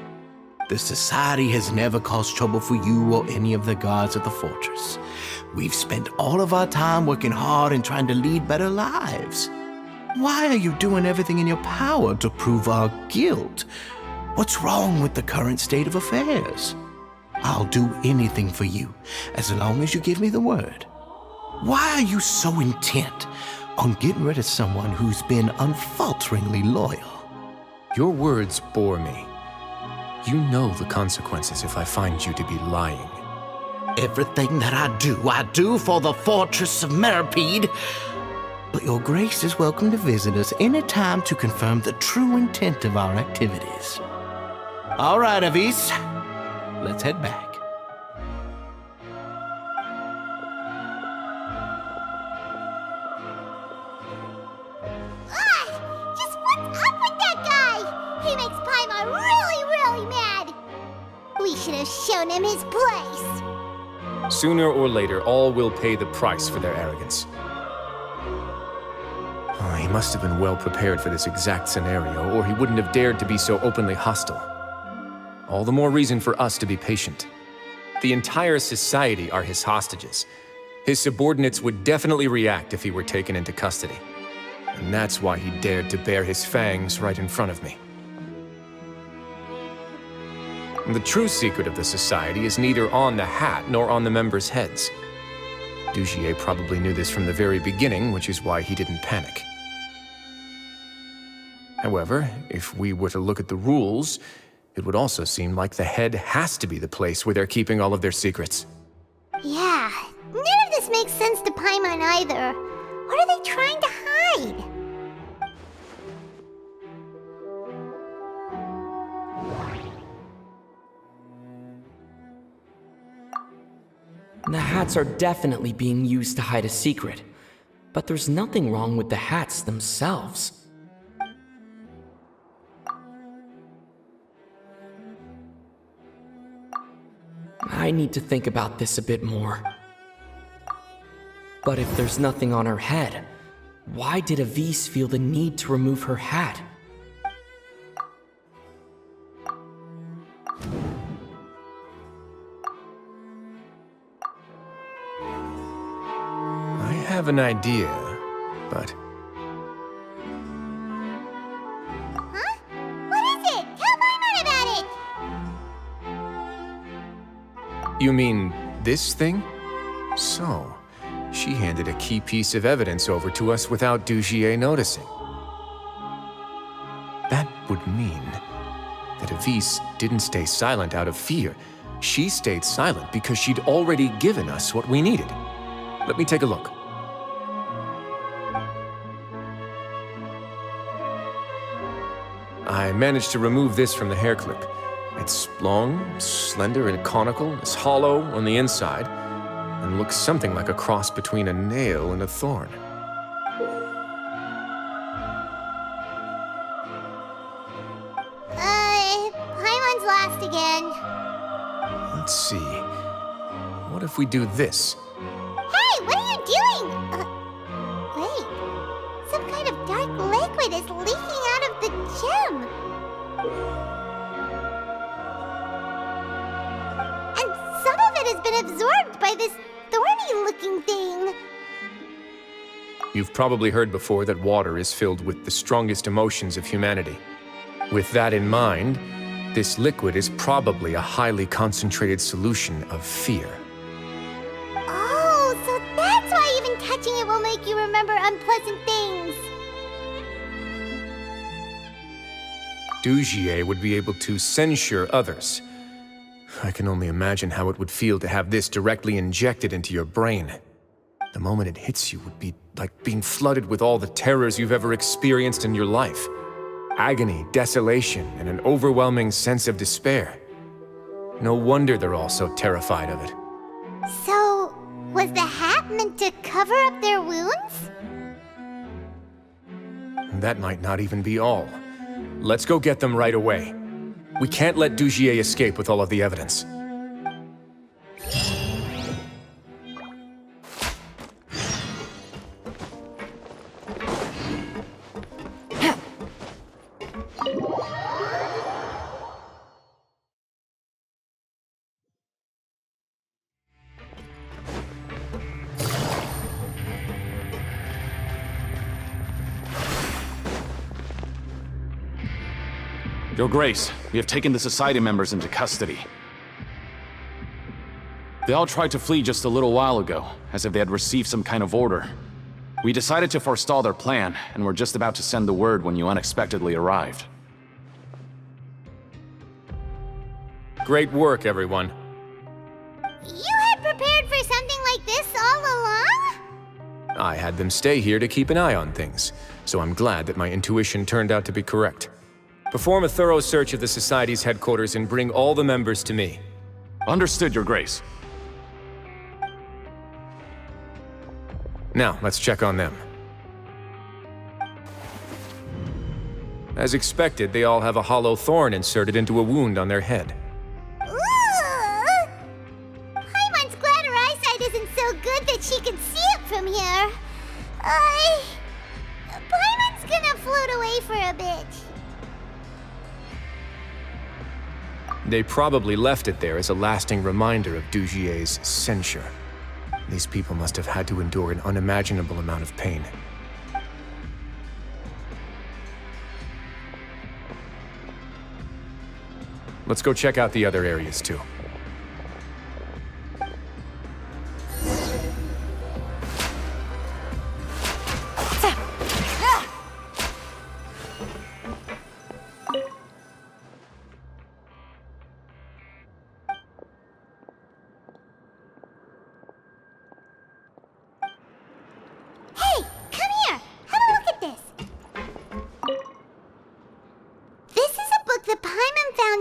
The Society has never caused trouble for you or any of the guards at the fortress. We've spent all of our time working hard and trying to lead better lives. Why are you doing everything in your power to prove our guilt? What's wrong with the current state of affairs? I'll do anything for you, as long as you give me the word. Why are you so intent on getting rid of someone who's been unfalteringly loyal? Your words bore me. You know the consequences if I find you to be lying. Everything that I do for the Fortress of Meripede. But Your Grace is welcome to visit us any time to confirm the true intent of our activities. All right, Avise. Let's head back. Just what's up with that guy? He makes Paimon really, really mad. We should have shown him his place. Sooner or later, all will pay the price for their arrogance. Oh, he must have been well prepared for this exact scenario, or he wouldn't have dared to be so openly hostile. All the more reason for us to be patient. The entire society are his hostages. His subordinates would definitely react if he were taken into custody. And that's why he dared to bare his fangs right in front of me. The true secret of the society is neither on the hat nor on the members' heads. Duer probably knew this from the very beginning, which is why he didn't panic. However, if we were to look at the rules, it would also seem like the head has to be the place where they're keeping all of their secrets. Yeah, none of this makes sense to Paimon either. What are they trying to hide? The hats are definitely being used to hide a secret, but there's nothing wrong with the hats themselves. I need to think about this a bit more. But if there's nothing on her head, why did Avise feel the need to remove her hat? I have an idea, but... Huh? What is it? Tell Paimon about it! You mean this thing? So, she handed a key piece of evidence over to us without Duer noticing. That would mean that Avise didn't stay silent out of fear. She stayed silent because she'd already given us what we needed. Let me take a look. I managed to remove this from the hair clip. It's long, slender, and conical. It's hollow on the inside, and looks something like a cross between a nail and a thorn. Paimon's lost again. Let's see. What if we do this? liquid is leaking out of the gem. And some of it has been absorbed by this thorny-looking thing. You've probably heard before that water is filled with the strongest emotions of humanity. With that in mind, this liquid is probably a highly concentrated solution of fear. Oh, so that's why even touching it will make you remember unpleasant things. Duer would be able to censure others. I can only imagine how it would feel to have this directly injected into your brain. The moment it hits you would be like being flooded with all the terrors you've ever experienced in your life. Agony, desolation, and an overwhelming sense of despair. No wonder they're all so terrified of it. So, was the hat meant to cover up their wounds? And that might not even be all. Let's go get them right away. We can't let Duer escape with all of the evidence. Your Grace, we have taken the Society members into custody. They all tried to flee just a little while ago, as if they had received some kind of order. We decided to forestall their plan, and were just about to send the word when you unexpectedly arrived. Great work, everyone. You had prepared for something like this all along? I had them stay here to keep an eye on things, so I'm glad that my intuition turned out to be correct. Perform a thorough search of the Society's headquarters and bring all the members to me. Understood, Your Grace. Now, let's check on them. As expected, they all have a hollow thorn inserted into a wound on their head. Ooh! Paimon's glad her eyesight isn't so good that she can see it from here. Paimon's gonna float away for a bit. They probably left it there as a lasting reminder of Duer's censure. These people must have had to endure an unimaginable amount of pain. Let's go check out the other areas too.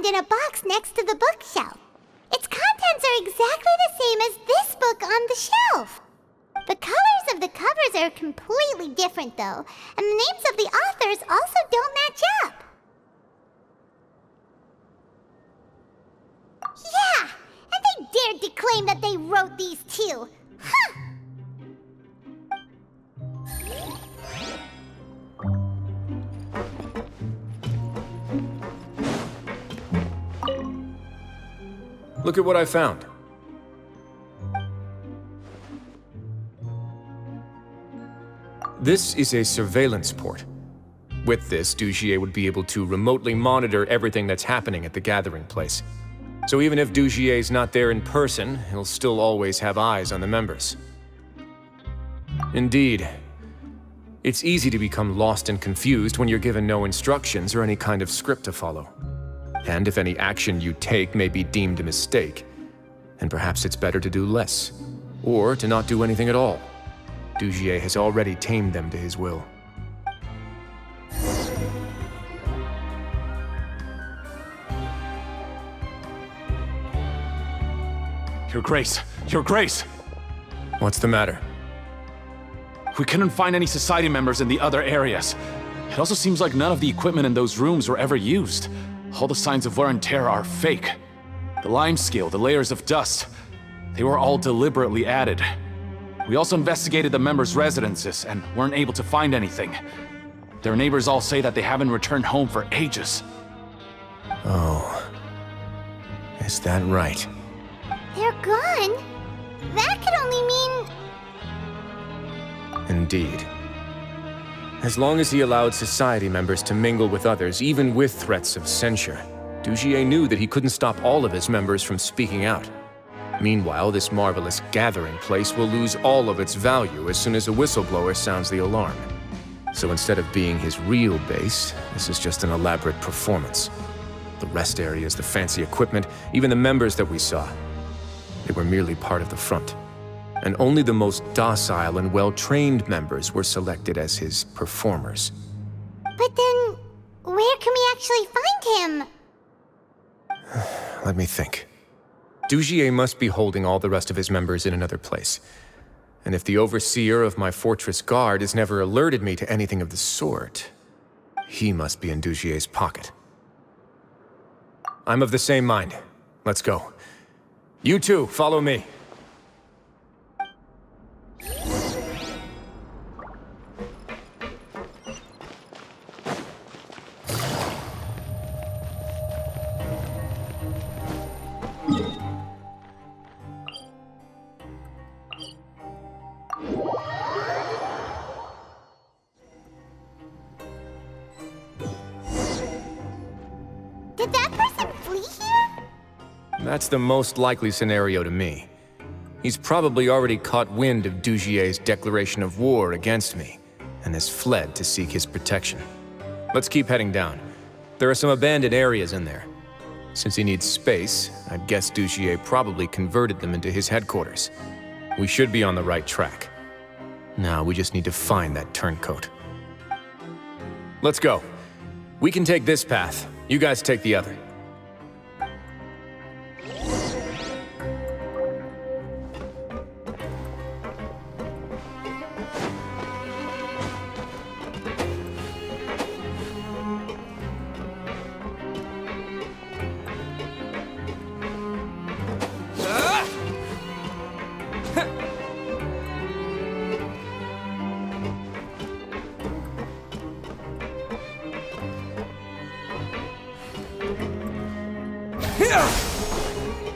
In a box next to the bookshelf. Its contents are exactly the same as this book on the shelf. The colors of the covers are completely different though, and the names of the authors also don't match up. Yeah, and they dared to claim that they wrote these too. Huh! Look at what I found. This is a surveillance port. With this, Duer would be able to remotely monitor everything that's happening at the gathering place. So even if Duer's not there in person, he'll still always have eyes on the members. Indeed. It's easy to become lost and confused when you're given no instructions or any kind of script to follow. And if any action you take may be deemed a mistake, then perhaps it's better to do less, or to not do anything at all. Duer has already tamed them to his will. Your Grace! Your Grace! What's the matter? We couldn't find any Society members in the other areas. It also seems like none of the equipment in those rooms were ever used. All the signs of wear and tear are fake. The limescale, the layers of dust, they were all deliberately added. We also investigated the members' residences and weren't able to find anything. Their neighbors all say that they haven't returned home for ages. Oh. Is that right? They're gone? That could only mean... Indeed. As long as he allowed society members to mingle with others, even with threats of censure, Duer knew that he couldn't stop all of his members from speaking out. Meanwhile, this marvelous gathering place will lose all of its value as soon as a whistleblower sounds the alarm. So instead of being his real base, this is just an elaborate performance. The rest areas, the fancy equipment, even the members that we saw, they were merely part of the front. And only the most docile and well-trained members were selected as his performers. But then, where can we actually find him? Let me think. Duer must be holding all the rest of his members in another place. And if the overseer of my fortress guard has never alerted me to anything of the sort, he must be in Duer's pocket. I'm of the same mind. Let's go. You two, follow me. Did that person flee here? That's the most likely scenario to me. He's probably already caught wind of Duer's declaration of war against me, and has fled to seek his protection. Let's keep heading down. There are some abandoned areas in there. Since he needs space, I'd guess Duer probably converted them into his headquarters. We should be on the right track. Now we just need to find that turncoat. Let's go. We can take this path. You guys take the other.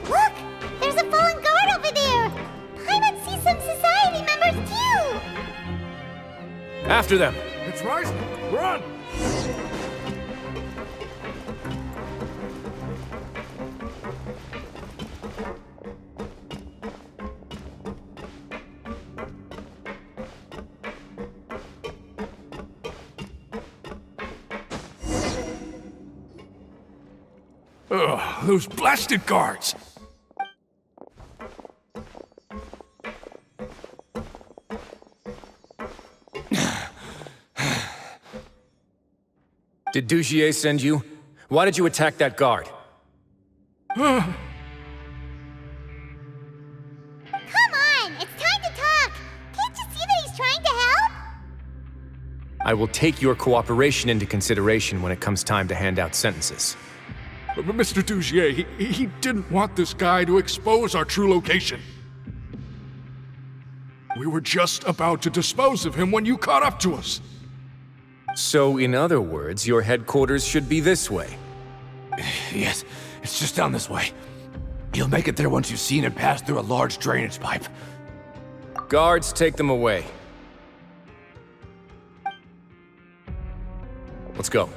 Look! There's a fallen guard over there! Paimon sees some society members too! After them! It's rising! Run! Ugh, those blasted guards! Did Duer send you? Why did you attack that guard? Come on! It's time to talk! Can't you see that he's trying to help? I will take your cooperation into consideration when it comes time to hand out sentences. Mr. Duer, he didn't want this guy to expose our true location. We were just about to dispose of him when you caught up to us. So, in other words, your headquarters should be this way. Yes, it's just down this way. You'll make it there once you've seen it pass through a large drainage pipe. Guards, take them away. Let's go.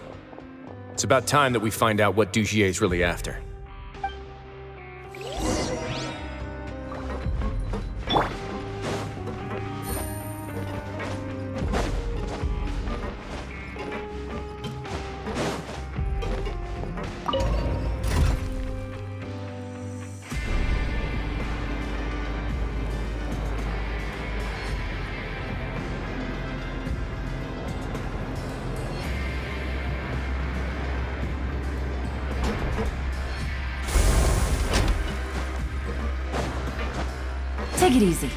It's about time that we find out what Duer's really after. Take it easy.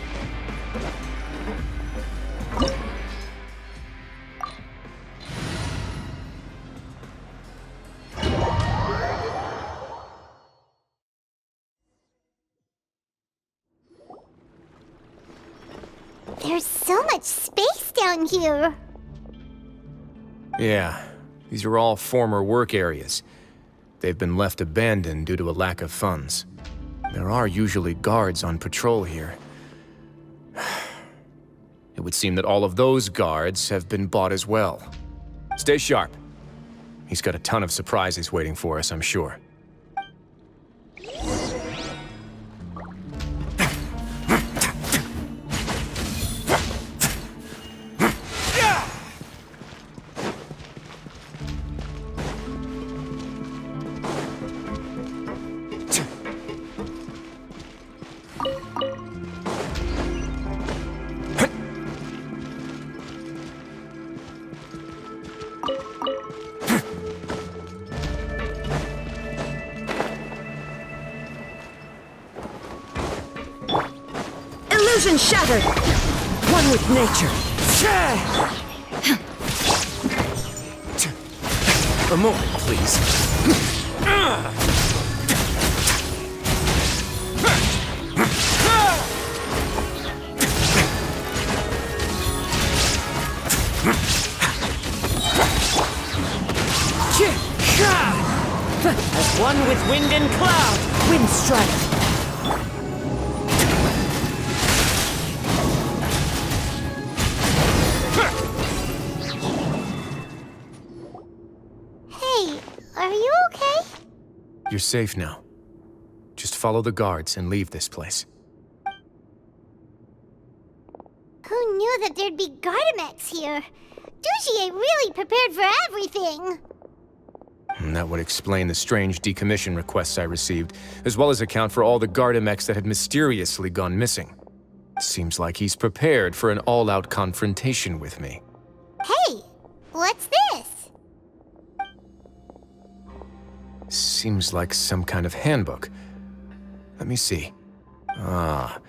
There's so much space down here. Yeah, these are all former work areas. They've been left abandoned due to a lack of funds. There are usually guards on patrol here. It would seem that all of those guards have been bought as well. Stay sharp. He's got a ton of surprises waiting for us, I'm sure. Illusion shattered! One with nature! A moment, please. As one with wind and cloud! Wind strike! Hey, are you okay? You're safe now. Just follow the guards and leave this place. Who knew that there'd be Gardamex here? Duer really prepared for everything! And that would explain the strange decommission requests I received, as well as account for all the Gardamex that had mysteriously gone missing. Seems like he's prepared for an all-out confrontation with me. Hey, what's this? Seems like some kind of handbook. Let me see. Ah,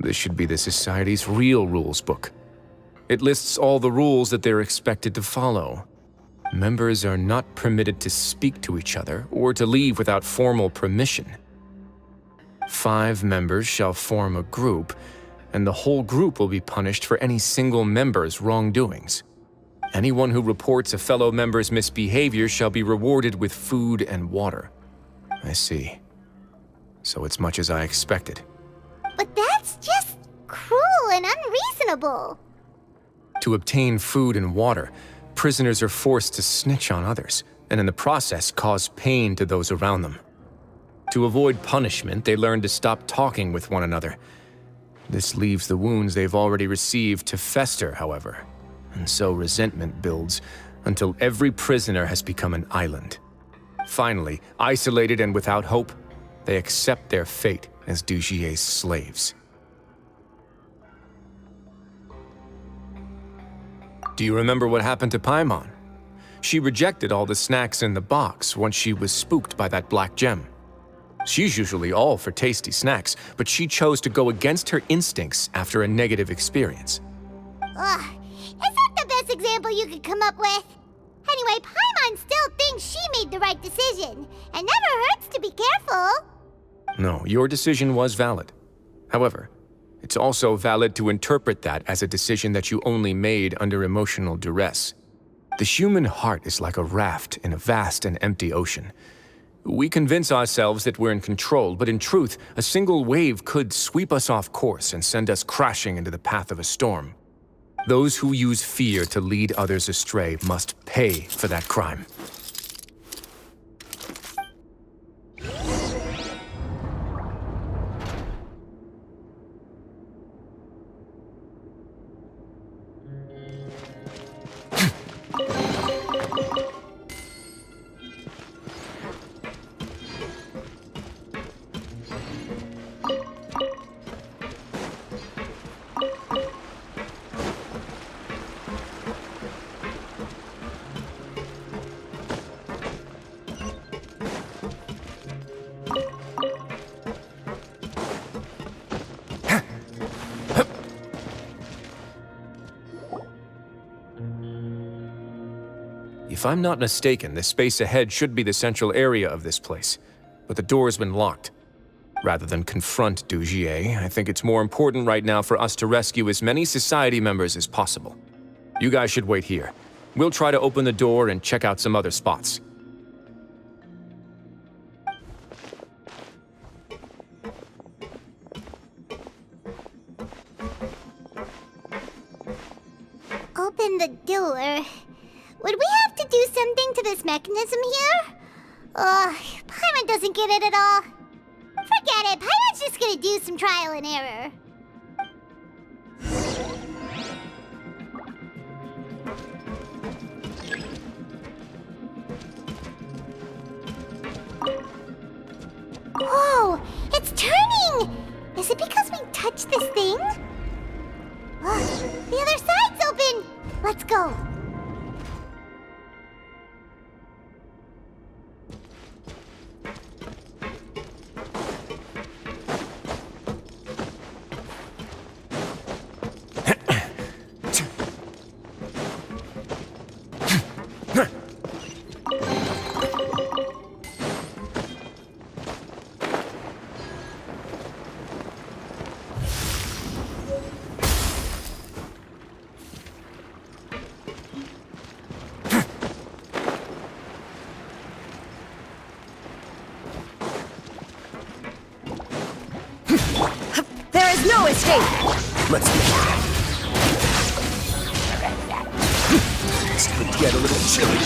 this should be the Society's real rules book. It lists all the rules that they're expected to follow. Members are not permitted to speak to each other or to leave without formal permission. 5 members shall form a group, and the whole group will be punished for any single member's wrongdoings. Anyone who reports a fellow member's misbehavior shall be rewarded with food and water. I see. So it's much as I expected. But that's just cruel and unreasonable. To obtain food and water, prisoners are forced to snitch on others, and in the process cause pain to those around them. To avoid punishment, they learn to stop talking with one another. This leaves the wounds they've already received to fester, however, and so resentment builds until every prisoner has become an island. Finally, isolated and without hope, they accept their fate as Duer's slaves. Do you remember what happened to Paimon? She rejected all the snacks in the box once she was spooked by that black gem. She's usually all for tasty snacks, but she chose to go against her instincts after a negative experience. Ugh, is that the best example you could come up with? Anyway, Paimon still thinks she made the right decision, and never hurts to be careful. No, your decision was valid. However, it's also valid to interpret that as a decision that you only made under emotional duress. The human heart is like a raft in a vast and empty ocean. We convince ourselves that we're in control, but in truth, a single wave could sweep us off course and send us crashing into the path of a storm. Those who use fear to lead others astray must pay for that crime. If I'm not mistaken, the space ahead should be the central area of this place, but the door's been locked. Rather than confront Duer, I think it's more important right now for us to rescue as many Society members as possible. You guys should wait here. We'll try to open the door and check out some other spots. Open the door. Would we have to do something to this mechanism here? Paimon doesn't get it at all. Forget it, Paimon's just gonna do some trial and error. Whoa, it's turning! Is it because we touched this thing? The other side's open! Let's go. There is no escape! Let's This could get a little chilly.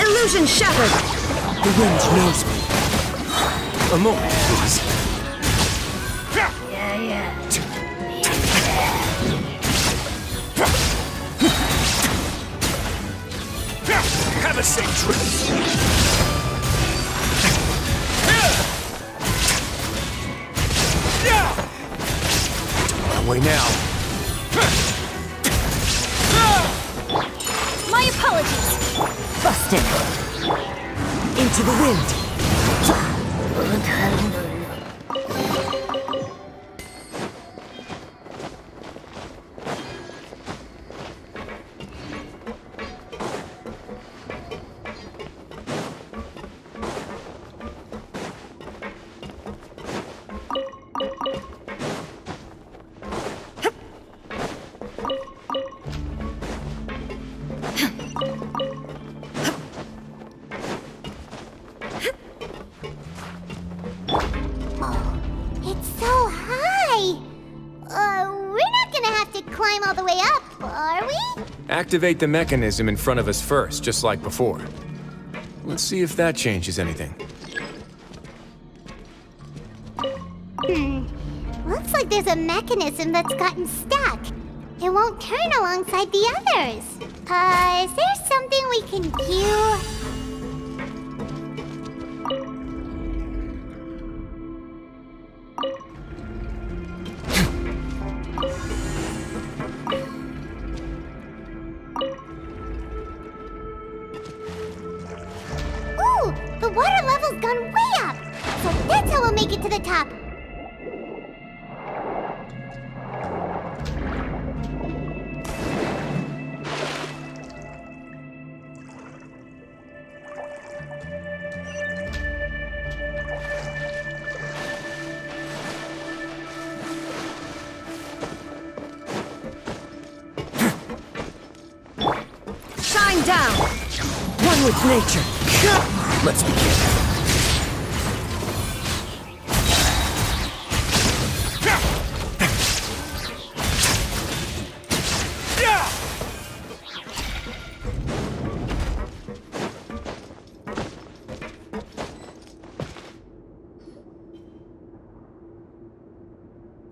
Illusion shattered! The wind knows me. A moment, please. Have a safe trip. Away now. My apologies! Busted! Into the wind! It's so high! We're not gonna have to climb all the way up, are we? Activate the mechanism in front of us first, just like before. Let's see if that changes anything. Looks like there's a mechanism that's gotten stuck. It won't turn alongside the others. Is there something we can do? Ooh, the water level's gone way up. So that's how we'll make it to the top. Shine down! One with nature. Let's begin.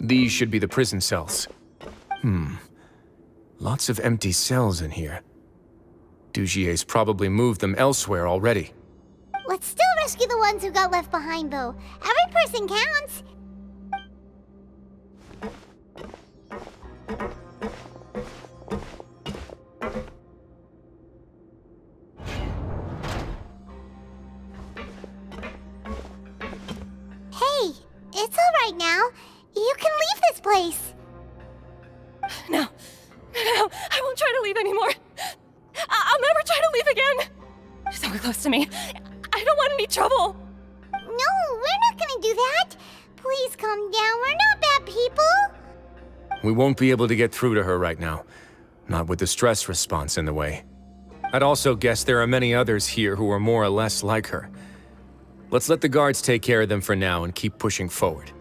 These should be the prison cells. Lots of empty cells in here. Dugier's probably moved them elsewhere already. Let's still rescue the ones who got left behind, though. Every person counts. Hey, it's all right now. You can leave this place. No, I won't try to leave anymore. I'll never try to leave again. close to me. I don't want any trouble. No, we're not gonna do that. Please calm down. We're not bad people. We won't be able to get through to her right now. Not with the stress response in the way. I'd also guess there are many others here who are more or less like her. Let's let the guards take care of them for now and keep pushing forward.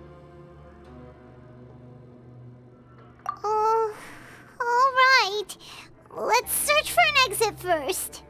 All right. Let's search for an exit first.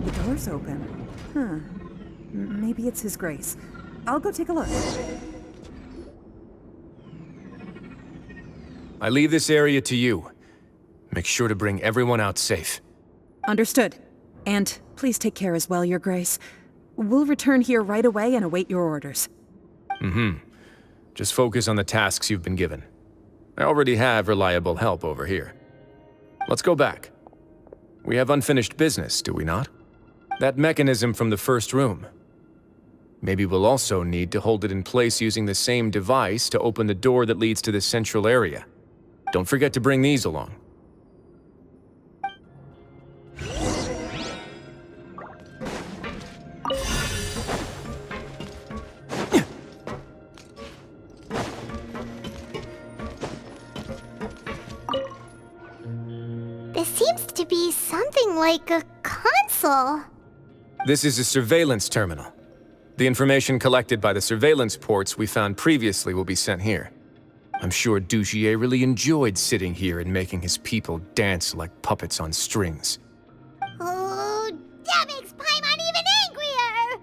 The door's open. Huh. Maybe it's His Grace. I'll go take a look. I leave this area to you. Make sure to bring everyone out safe. Understood. And please take care as well, Your Grace. We'll return here right away and await your orders. Just focus on the tasks you've been given. I already have reliable help over here. Let's go back. We have unfinished business, do we not? That mechanism from the first room. Maybe we'll also need to hold it in place using the same device to open the door that leads to the central area. Don't forget to bring these along. This seems to be something like a console. This is a surveillance terminal. The information collected by the surveillance ports we found previously will be sent here. I'm sure Duer really enjoyed sitting here and making his people dance like puppets on strings. Oh, that makes Paimon even angrier!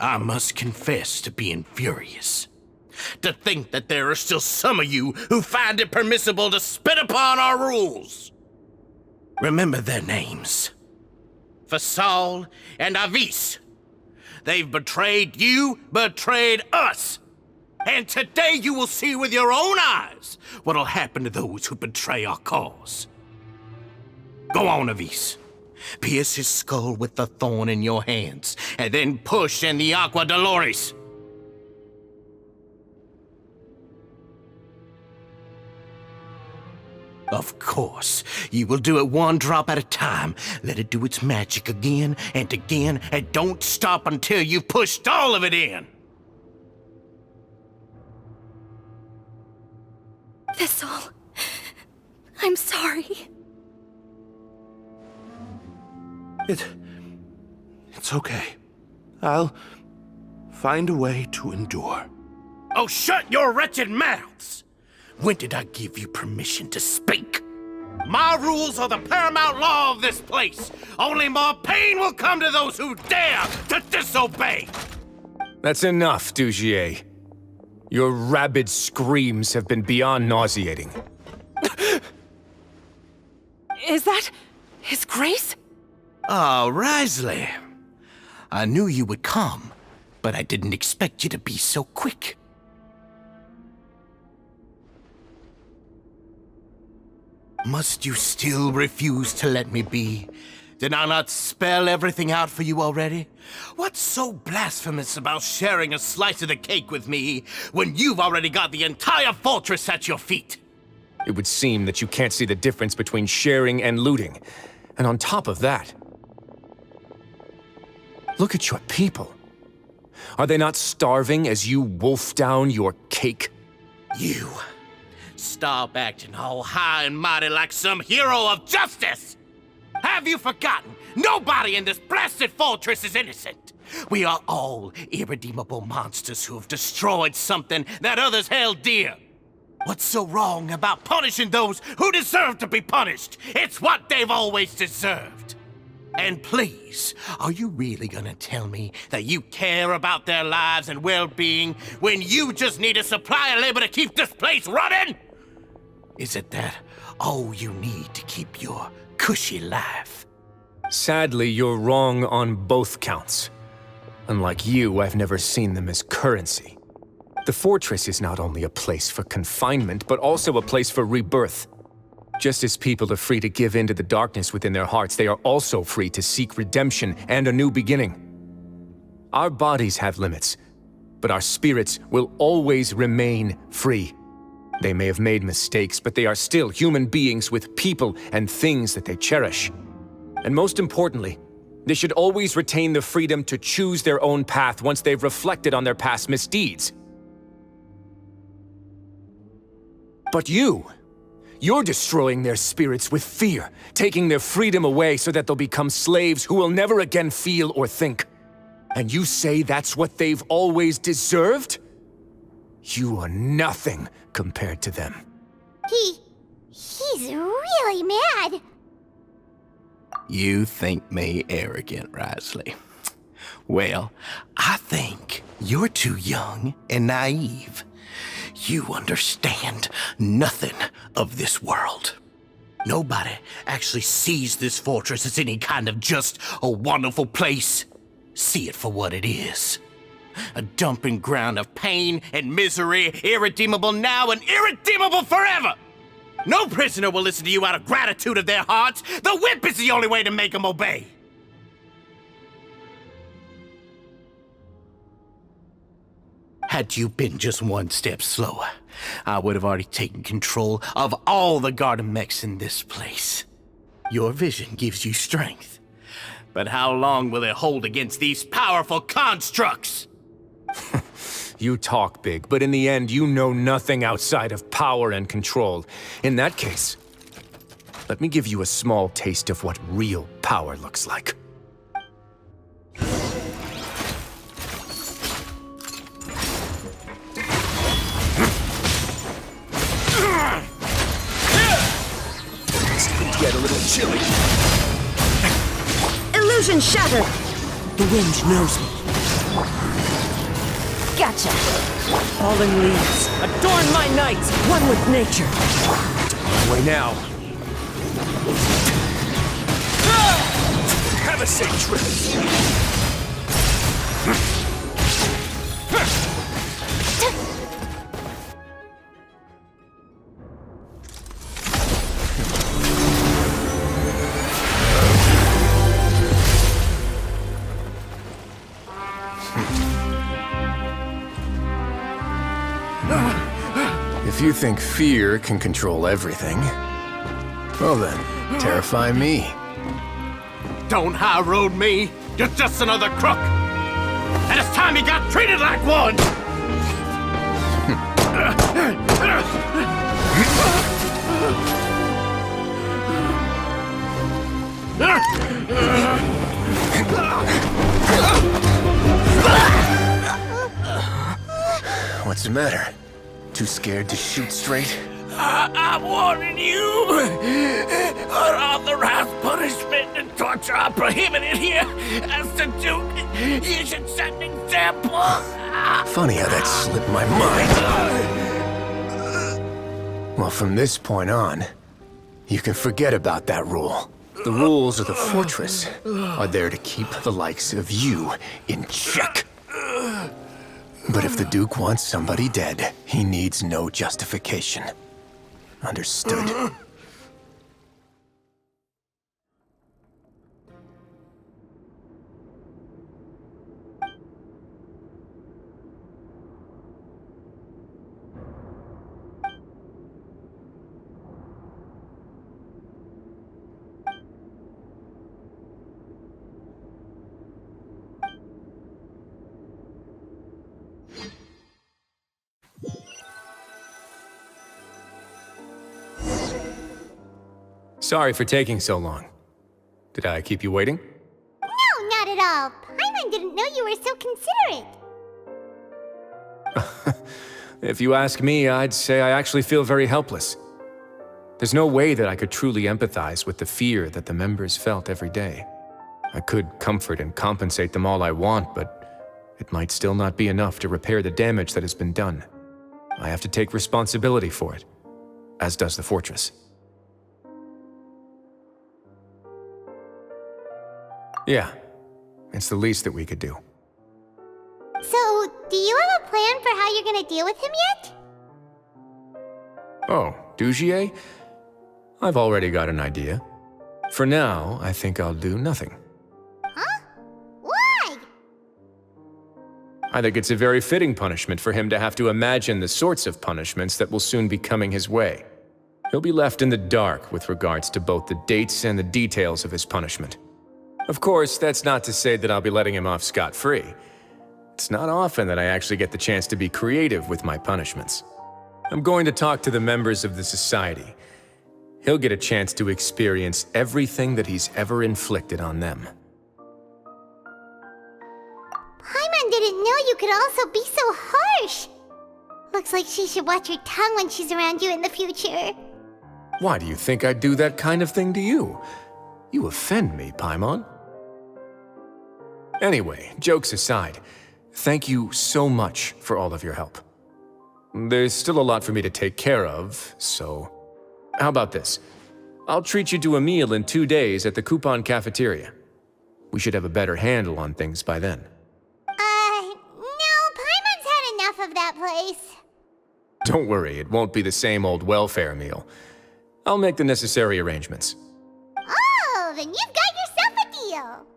I must confess to being furious. To think that there are still some of you who find it permissible to spit upon our rules. Remember their names. Fasal and Avis. They've betrayed you, betrayed us. And today you will see with your own eyes what'll happen to those who betray our cause. Go on, Avis. Pierce his skull with the thorn in your hands, and then push in the Aqua Dolores. Of course. You will do it one drop at a time. Let it do its magic again, and don't stop until you've pushed all of it in. Thistle, I'm sorry. It's okay. I'll find a way to endure. Oh, shut your wretched mouths! When did I give you permission to speak? My rules are the paramount law of this place. Only more pain will come to those who dare to disobey. That's enough, Dugier. Your rabid screams have been beyond nauseating. Is that His Grace? Ah, Wriothesley. I knew you would come, but I didn't expect you to be so quick. Must you still refuse to let me be? Did I not spell everything out for you already? What's so blasphemous about sharing a slice of the cake with me when you've already got the entire fortress at your feet? It would seem that you can't see the difference between sharing and looting. And on top of that, look at your people. Are they not starving as you wolf down your cake? You. Stop acting all high and mighty like some hero of justice! Have you forgotten? Nobody in this blasted fortress is innocent. We are all irredeemable monsters who have destroyed something that others held dear. What's so wrong about punishing those who deserve to be punished? It's what they've always deserved. And please, are you really gonna tell me that you care about their lives and well-being when you just need a supply of labor to keep this place running? Is it that all you need to keep your cushy life? Sadly, you're wrong on both counts. Unlike you, I've never seen them as currency. The fortress is not only a place for confinement, but also a place for rebirth. Just as people are free to give in to the darkness within their hearts, they are also free to seek redemption and a new beginning. Our bodies have limits, but our spirits will always remain free. They may have made mistakes, but they are still human beings with people and things that they cherish. And most importantly, they should always retain the freedom to choose their own path once they've reflected on their past misdeeds. But you're destroying their spirits with fear, taking their freedom away so that they'll become slaves who will never again feel or think. And you say that's what they've always deserved? You are nothing compared to them. He's really mad. You think me arrogant, Wriothesley. Well, I think you're too young and naive. You understand nothing of this world. Nobody actually sees this fortress as any kind of just a wonderful place. See it for what it is. A dumping ground of pain and misery, irredeemable now and irredeemable forever! No prisoner will listen to you out of gratitude of their hearts. The whip is the only way to make them obey. Had you been just one step slower, I would have already taken control of all the garden mechs in this place. Your vision gives you strength. But how long will it hold against these powerful constructs? You talk big, but in the end, you know nothing outside of power and control. In that case, let me give you a small taste of what real power looks like. Get a little chilly. Illusion shattered! The wind knows me. Gotcha! Falling leaves, adorn my night, one with nature. Away now. Have a safe trip. If you think fear can control everything, Well then, terrify me. Don't high road me. You're just another crook. And it's time you got treated like one. What's the matter? Too scared to shoot straight? I'm warning you! Unauthorized punishment and torture are prohibited here. As the Duke, you should set an example. Funny how that slipped my mind. Well, from this point on, you can forget about that rule. The rules of the fortress are there to keep the likes of you in check. But if the Duke wants somebody dead, he needs no justification. Understood. Sorry for taking so long. Did I keep you waiting? No, not at all. Paimon didn't know you were so considerate. If you ask me, I'd say I actually feel very helpless. There's no way that I could truly empathize with the fear that the members felt every day. I could comfort and compensate them all I want, but it might still not be enough to repair the damage that has been done. I have to take responsibility for it, as does the fortress. Yeah, it's the least that we could do. So, do you have a plan for how you're gonna deal with him yet? Oh, Duer? I've already got an idea. For now, I think I'll do nothing. Huh? Why? I think it's a very fitting punishment for him to have to imagine the sorts of punishments that will soon be coming his way. He'll be left in the dark with regards to both the dates and the details of his punishment. Of course, that's not to say that I'll be letting him off scot-free. It's not often that I actually get the chance to be creative with my punishments. I'm going to talk to the members of the society. He'll get a chance to experience everything that he's ever inflicted on them. Paimon didn't know you could also be so harsh. Looks like she should watch her tongue when she's around you in the future. Why do you think I'd do that kind of thing to you? You offend me, Paimon. Anyway, jokes aside, thank you so much for all of your help. There's still a lot for me to take care of, so... How about this? I'll treat you to a meal in 2 days at the Coupon Cafeteria. We should have a better handle on things by then. No, Paimon's had enough of that place. Don't worry, it won't be the same old welfare meal. I'll make the necessary arrangements. Oh, then you've got yourself a deal.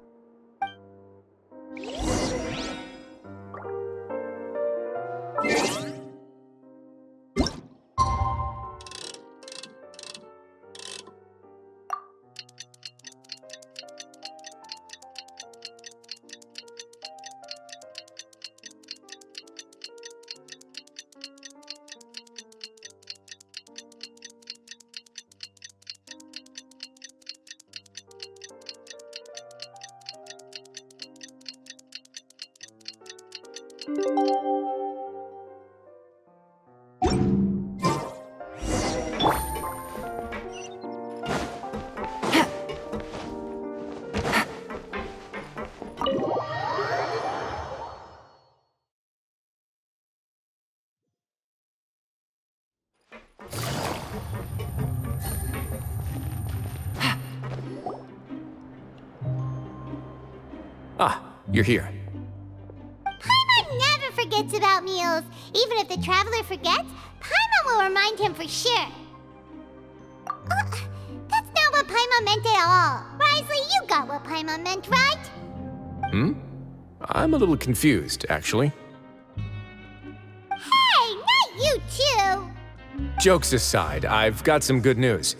Ah, you're here. Paimon never forgets about meals. Even if the traveler forgets, Paimon will remind him for sure. That's not what Paimon meant at all. Wriothesley, you got what Paimon meant, right? I'm a little confused, actually. Hey, not you too! Jokes aside, I've got some good news.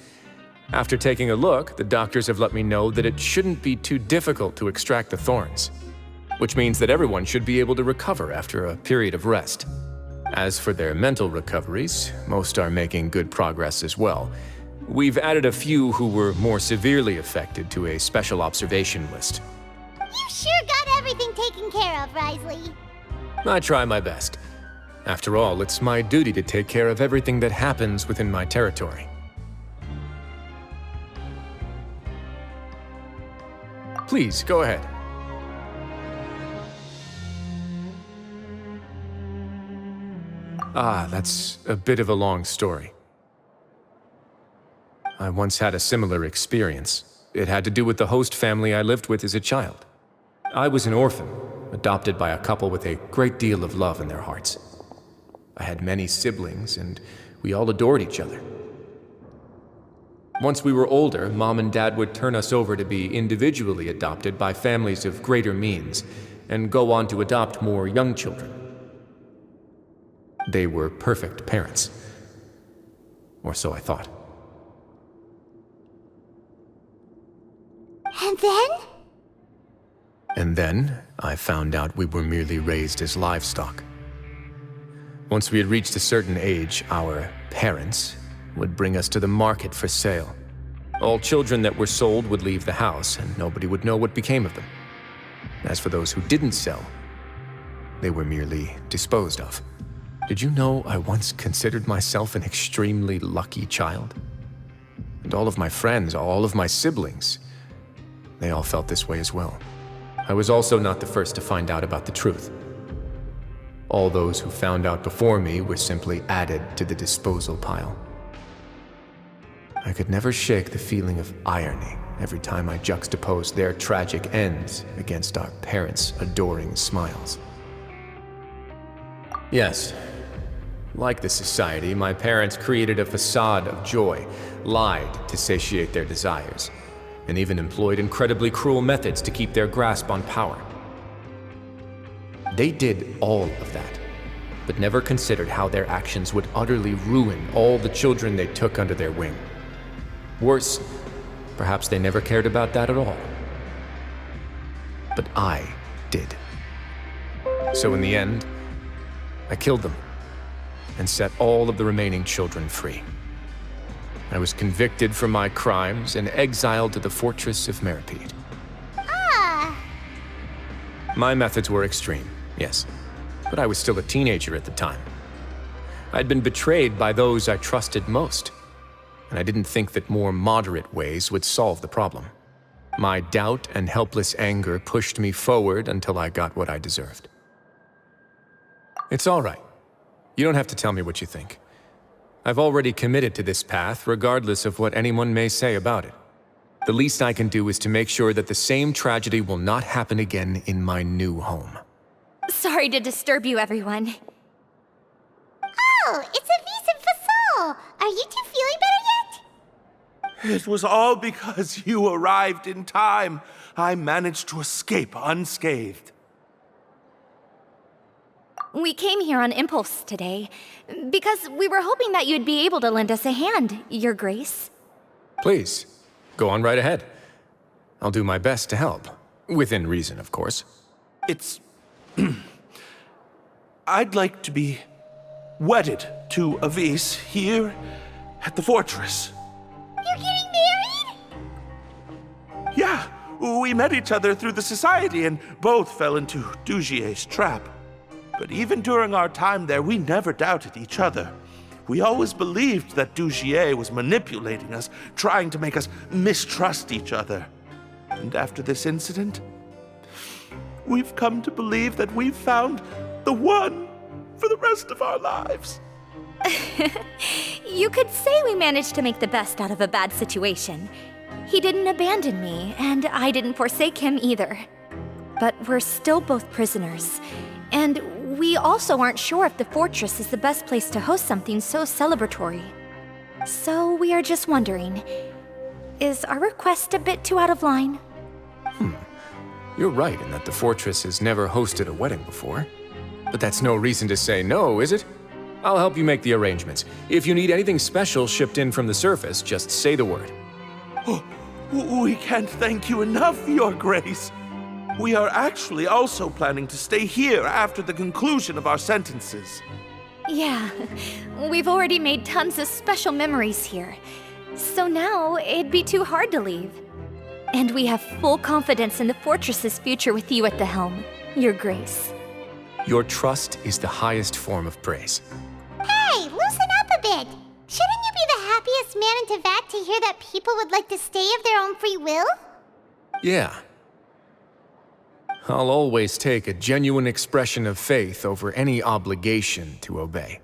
After taking a look, the doctors have let me know that it shouldn't be too difficult to extract the thorns, which means that everyone should be able to recover after a period of rest. As for their mental recoveries, most are making good progress as well. We've added a few who were more severely affected to a special observation list. You sure got everything taken care of, Wriothesley. I try my best. After all, it's my duty to take care of everything that happens within my territory. Please, go ahead. That's a bit of a long story. I once had a similar experience. It had to do with the host family I lived with as a child. I was an orphan, adopted by a couple with a great deal of love in their hearts. I had many siblings, and we all adored each other. Once we were older, Mom and Dad would turn us over to be individually adopted by families of greater means, and go on to adopt more young children. They were perfect parents. Or so I thought. And then? And then, I found out we were merely raised as livestock. Once we had reached a certain age, our parents would bring us to the market for sale. All children that were sold would leave the house, and nobody would know what became of them. As for those who didn't sell, they were merely disposed of. Did you know I once considered myself an extremely lucky child? And all of my friends, all of my siblings, they all felt this way as well. I was also not the first to find out about the truth. All those who found out before me were simply added to the disposal pile. I could never shake the feeling of irony every time I juxtaposed their tragic ends against our parents' adoring smiles. Yes, like the society, my parents created a facade of joy, lied to satiate their desires, and even employed incredibly cruel methods to keep their grasp on power. They did all of that, but never considered how their actions would utterly ruin all the children they took under their wing. Worse, perhaps they never cared about that at all. But I did. So in the end, I killed them and set all of the remaining children free. I was convicted for my crimes and exiled to the fortress of Meripede. My methods were extreme, yes, but I was still a teenager at the time. I'd been betrayed by those I trusted most, and I didn't think that more moderate ways would solve the problem. My doubt and helpless anger pushed me forward until I got what I deserved. It's all right. You don't have to tell me what you think. I've already committed to this path, regardless of what anyone may say about it. The least I can do is to make sure that the same tragedy will not happen again in my new home. Sorry to disturb you, everyone. Oh, it's Avis and Fasol! Are you two feeling better yet? It was all because you arrived in time. I managed to escape unscathed. We came here on impulse today, because we were hoping that you'd be able to lend us a hand, Your Grace. Please, go on right ahead. I'll do my best to help. Within reason, of course. It's... I'd like to be wedded to Avis here at the fortress. You're getting married? Yeah, we met each other through the society and both fell into Dugier's trap. But even during our time there, we never doubted each other. We always believed that Dugier was manipulating us, trying to make us mistrust each other. And after this incident, we've come to believe that we've found the one for the rest of our lives. You could say we managed to make the best out of a bad situation. He didn't abandon me, and I didn't forsake him either. But we're still both prisoners, and we also aren't sure if the fortress is the best place to host something so celebratory. So we are just wondering, is our request a bit too out of line? You're right in that the fortress has never hosted a wedding before. But that's no reason to say no, is it? I'll help you make the arrangements. If you need anything special shipped in from the surface, just say the word. We can't thank you enough, Your Grace. We are actually also planning to stay here after the conclusion of our sentences. Yeah, we've already made tons of special memories here. So now, it'd be too hard to leave. And we have full confidence in the fortress's future with you at the helm, Your Grace. Your trust is the highest form of praise. Hey, loosen up a bit. Shouldn't you be the happiest man in Teyvat to hear that people would like to stay of their own free will? Yeah. I'll always take a genuine expression of faith over any obligation to obey.